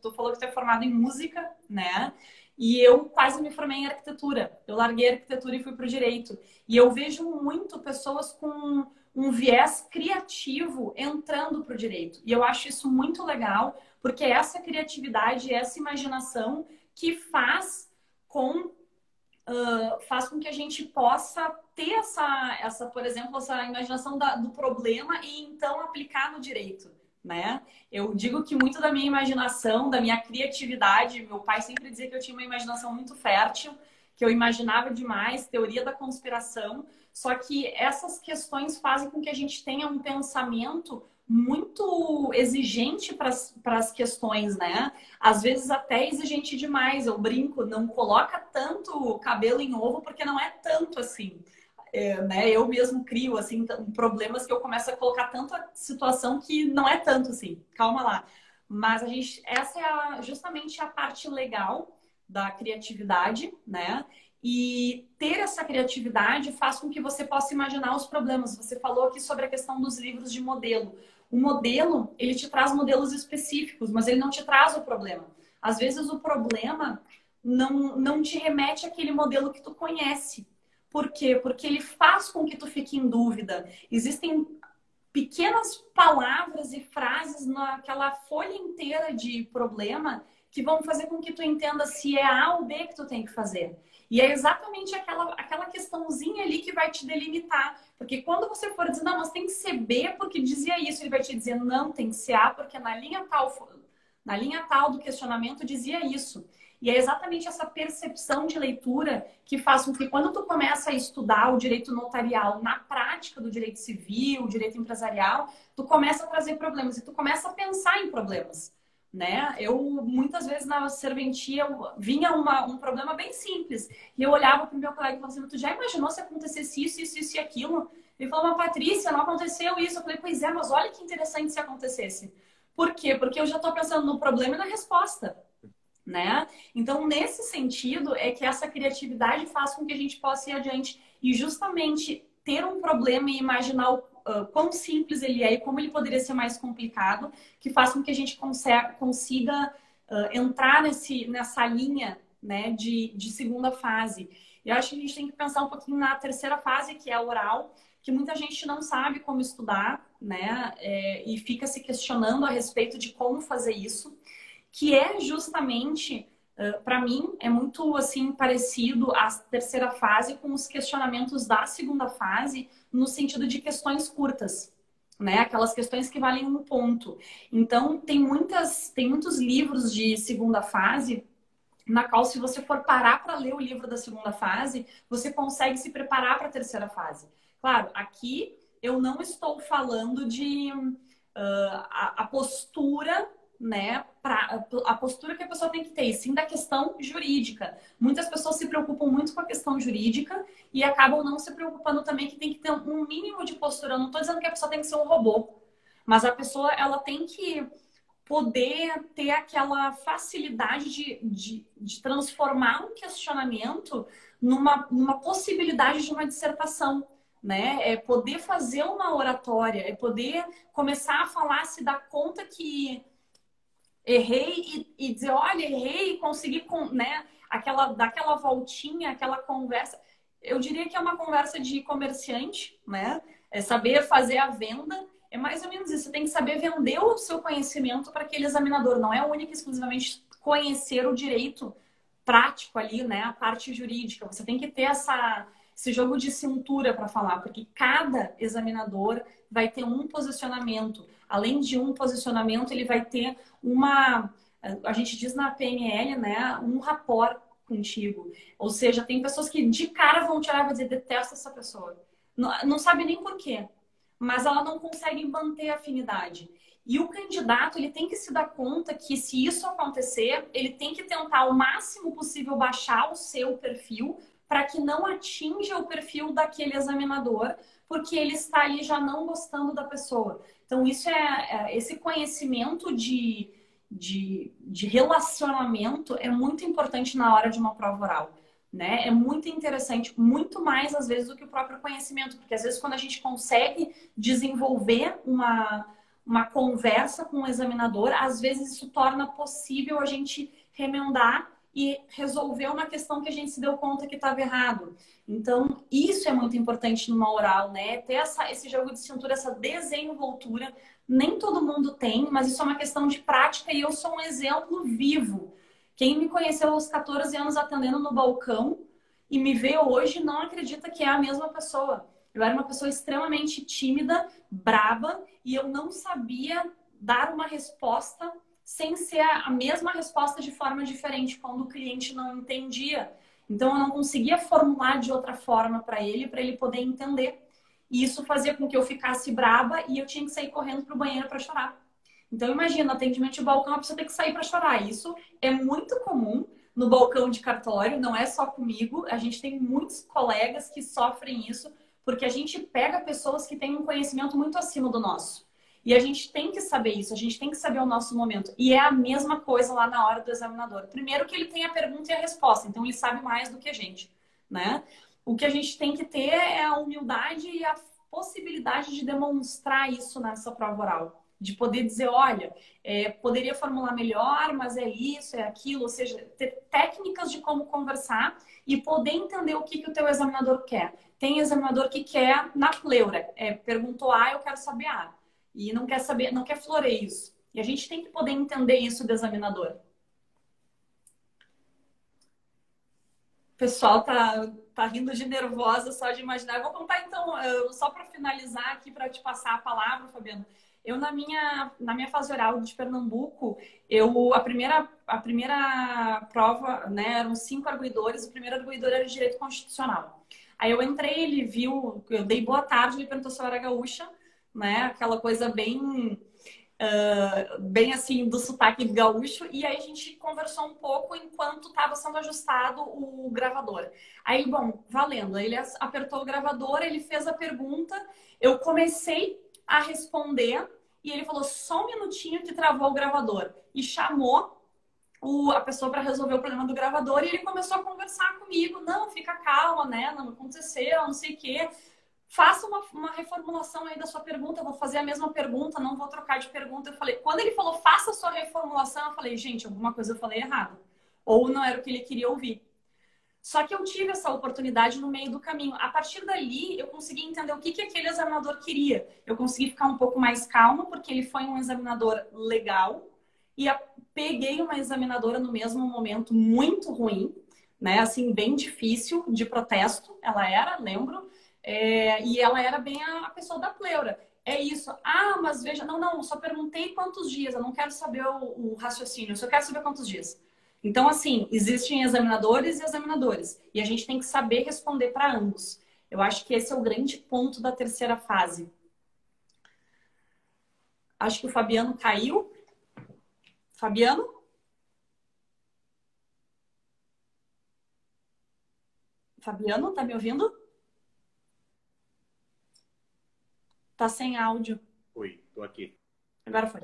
tu falou que tu é formado em música, né? E eu quase me formei em arquitetura. Eu larguei a arquitetura e fui para o direito. E eu vejo muito pessoas com um viés criativo entrando para o direito. E eu acho isso muito legal, porque é essa criatividade, essa imaginação que faz com que a gente possa ter por exemplo, essa imaginação do problema e então aplicar no direito, né? Eu digo que muito da minha imaginação, da minha criatividade, meu pai sempre dizia que eu tinha uma imaginação muito fértil, que eu imaginava demais, teoria da conspiração, só que essas questões fazem com que a gente tenha um pensamento muito exigente para as questões, né? Às vezes até exigente demais. Eu brinco, não coloca tanto cabelo em ovo porque não é tanto assim. Né? Eu mesmo crio assim problemas que eu começo a colocar tanta situação que não é tanto assim. Calma lá. Mas essa é justamente a parte legal da criatividade, né? E ter essa criatividade faz com que você possa imaginar os problemas. Você falou aqui sobre a questão dos livros de modelo. O modelo, ele te traz modelos específicos, mas ele não te traz o problema. Às vezes o problema não te remete àquele modelo que tu conhece. Por quê? Porque ele faz com que tu fique em dúvida. Existem pequenas palavras e frases naquela folha inteira de problema que vão fazer com que tu entenda se é A ou B que tu tem que fazer. E é exatamente aquela questãozinha ali que vai te delimitar. Porque quando você for dizer, não, mas tem que ser B porque dizia isso, ele vai te dizer, não, tem que ser A porque na linha tal do questionamento dizia isso. E é exatamente essa percepção de leitura que faz com que quando tu começa a estudar o direito notarial na prática do direito civil, o direito empresarial, tu começa a trazer problemas e tu começa a pensar em problemas, né? Eu, muitas vezes na serventia, vinha um problema bem simples e eu olhava para o meu colega e falava assim, tu já imaginou se acontecesse isso, isso, isso e aquilo? Ele falou, mas Patrícia, não aconteceu isso. Eu falei, pois é, mas olha que interessante se acontecesse. Por quê? Porque eu já estou pensando no problema e na resposta. Né? Então, nesse sentido, é que essa criatividade faz com que a gente possa ir adiante e justamente ter um problema e imaginar o quão simples ele é e como ele poderia ser mais complicado, que faz com que a gente consiga entrar nessa linha, né, de segunda fase. E eu acho que a gente tem que pensar um pouquinho na terceira fase, que é a oral, que muita gente não sabe como estudar, né, e fica se questionando a respeito de como fazer isso, que é justamente, para mim, é muito assim parecido a terceira fase com os questionamentos da segunda fase, no sentido de questões curtas, né? Aquelas questões que valem um ponto. Então, tem muitos livros de segunda fase, na qual, se você for parar para ler o livro da segunda fase, você consegue se preparar para a terceira fase. Claro, aqui eu não estou falando de a postura, né, a postura que a pessoa tem que ter, e sim da questão jurídica. Muitas pessoas se preocupam muito com a questão jurídica e acabam não se preocupando também que tem que ter um mínimo de postura. Eu não estou dizendo que a pessoa tem que ser um robô, mas a pessoa ela tem que poder ter aquela facilidade de transformar um questionamento numa possibilidade de uma dissertação. Né? É poder fazer uma oratória, é poder começar a falar, se dar conta que errei e dizer, olha, errei e conseguir, né, daquela voltinha, aquela conversa. Eu diria que é uma conversa de comerciante, né? É saber fazer a venda. É mais ou menos isso. Você tem que saber vender o seu conhecimento para aquele examinador. Não é única e exclusivamente conhecer o direito prático ali, né? A parte jurídica. Você tem que ter esse jogo de cintura para falar, porque cada examinador vai ter um posicionamento. Além de um posicionamento, ele vai ter a gente diz na PNL, né, um rapport contigo. Ou seja, tem pessoas que de cara vão te olhar e vão dizer, detesto essa pessoa. Não sabe nem por quê, mas ela não consegue manter a afinidade. E o candidato, ele tem que se dar conta que, se isso acontecer, ele tem que tentar o máximo possível baixar o seu perfil para que não atinja o perfil daquele examinador, porque ele está ali já não gostando da pessoa. Então, esse conhecimento de relacionamento é muito importante na hora de uma prova oral. Né? É muito interessante, muito mais às vezes do que o próprio conhecimento, porque às vezes quando a gente consegue desenvolver uma conversa com o examinador, às vezes isso torna possível a gente remendar e resolver uma questão que a gente se deu conta que estava errado. Então, isso é muito importante numa oral, né? Ter esse jogo de cintura, essa desenvoltura. Nem todo mundo tem, mas isso é uma questão de prática e eu sou um exemplo vivo. Quem me conheceu aos 14 anos atendendo no balcão e me vê hoje não acredita que é a mesma pessoa. Eu era uma pessoa extremamente tímida, braba, e eu não sabia dar uma resposta sem ser a mesma resposta de forma diferente, quando o cliente não entendia. Então, eu não conseguia formular de outra forma para ele poder entender. E isso fazia com que eu ficasse braba e eu tinha que sair correndo para o banheiro para chorar. Então, imagina, atendimento de balcão, a pessoa tem que sair para chorar. Isso é muito comum no balcão de cartório, não é só comigo. A gente tem muitos colegas que sofrem isso, porque a gente pega pessoas que têm um conhecimento muito acima do nosso. E a gente tem que saber isso, a gente tem que saber o nosso momento. E é a mesma coisa lá na hora do examinador. Primeiro que ele tem a pergunta e a resposta, então ele sabe mais do que a gente, né? O que a gente tem que ter é a humildade e a possibilidade de demonstrar isso nessa prova oral. de poder dizer, olha, poderia formular melhor, mas é isso, é aquilo, ou seja, ter técnicas de como conversar e poder entender o que o teu examinador quer. Tem examinador que quer na pleura, perguntou A, eu quero saber A, e não quer saber, não quer floreios. E a gente tem que poder entender isso do examinador. O pessoal tá rindo de nervosa só de imaginar. Eu vou contar então, só para finalizar aqui, para te passar a palavra, Fabiano. Eu, na minha fase oral de Pernambuco, a primeira prova, né, eram 5 arguidores, o primeiro arguidor era de direito constitucional. Aí eu entrei, ele viu, eu dei boa tarde, ele perguntou se eu era gaúcha, né, aquela coisa bem assim, do sotaque gaúcho, e aí a gente conversou um pouco enquanto estava sendo ajustado o gravador. Aí, bom, valendo, ele apertou o gravador, ele fez a pergunta, eu comecei a responder, e ele falou só um minutinho que travou o gravador, e chamou a pessoa para resolver o problema do gravador, e ele começou a conversar comigo, não, fica calma, né, não aconteceu, não sei o quê. Faça uma reformulação aí da sua pergunta, eu vou fazer a mesma pergunta, não vou trocar de pergunta. Eu falei, quando ele falou, faça a sua reformulação, eu falei, gente, alguma coisa eu falei errado. Ou não era o que ele queria ouvir. Só que eu tive essa oportunidade no meio do caminho. A partir dali, eu consegui entender o que aquele examinador queria. Eu consegui ficar um pouco mais calma, porque ele foi um examinador legal. E peguei uma examinadora no mesmo momento muito ruim, né? Assim, bem difícil, de protesto. Ela era, lembro. E ela era bem a pessoa da pleura. É isso. Ah, mas veja, não, só perguntei quantos dias, eu não quero saber o raciocínio, eu só quero saber quantos dias. Então, assim, existem examinadores e examinadores. E a gente tem que saber responder para ambos. Eu acho que esse é o grande ponto da terceira fase. Acho que o Fabiano caiu. Fabiano? Fabiano, tá me ouvindo? Tá sem áudio. Oi, tô aqui. Agora foi.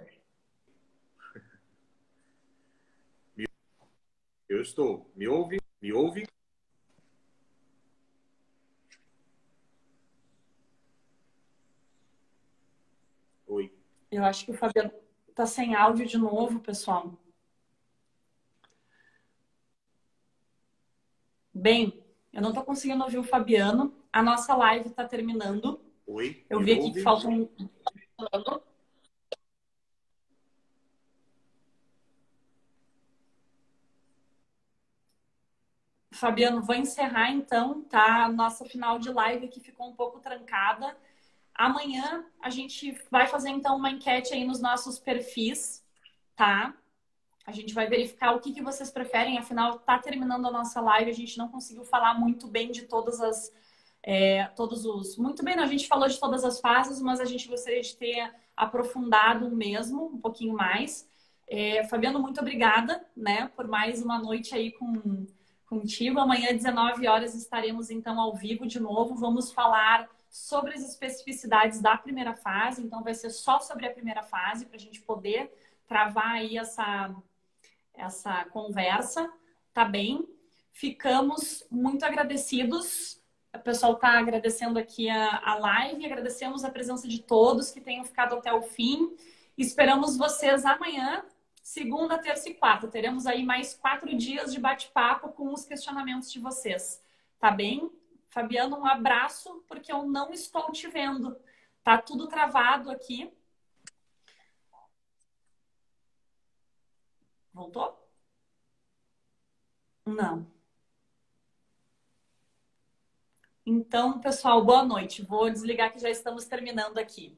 Eu estou. Me ouve? Me ouve? Oi. Eu acho que o Fabiano tá sem áudio de novo, pessoal. Bem, eu não tô conseguindo ouvir o Fabiano. A nossa live tá terminando. Oi, Eu me vi aqui ouve? que faltam. Fabiano, vou encerrar então, tá? Nossa final de live aqui ficou um pouco trancada. Amanhã a gente vai fazer então uma enquete aí nos nossos perfis, tá? A gente vai verificar o que vocês preferem, afinal tá terminando a nossa live, a gente não conseguiu falar muito bem de muito bem, não, a gente falou de todas as fases, mas a gente gostaria de ter aprofundado mesmo, um pouquinho mais. Fabiano, muito obrigada, né, por mais uma noite aí contigo. Amanhã, 19 horas, estaremos então ao vivo de novo. Vamos falar sobre as especificidades da primeira fase, então vai ser só sobre a primeira fase, para a gente poder travar aí essa conversa, tá bem? Ficamos muito agradecidos. O pessoal está agradecendo aqui a live, agradecemos a presença de todos que tenham ficado até o fim. Esperamos vocês amanhã, segunda, terça e quarta. Teremos aí mais 4 dias de bate-papo com os questionamentos de vocês. Tá bem? Fabiano, um abraço, porque eu não estou te vendo. Tá tudo travado aqui. Voltou? Não. Então, pessoal, boa noite. Vou desligar que já estamos terminando aqui.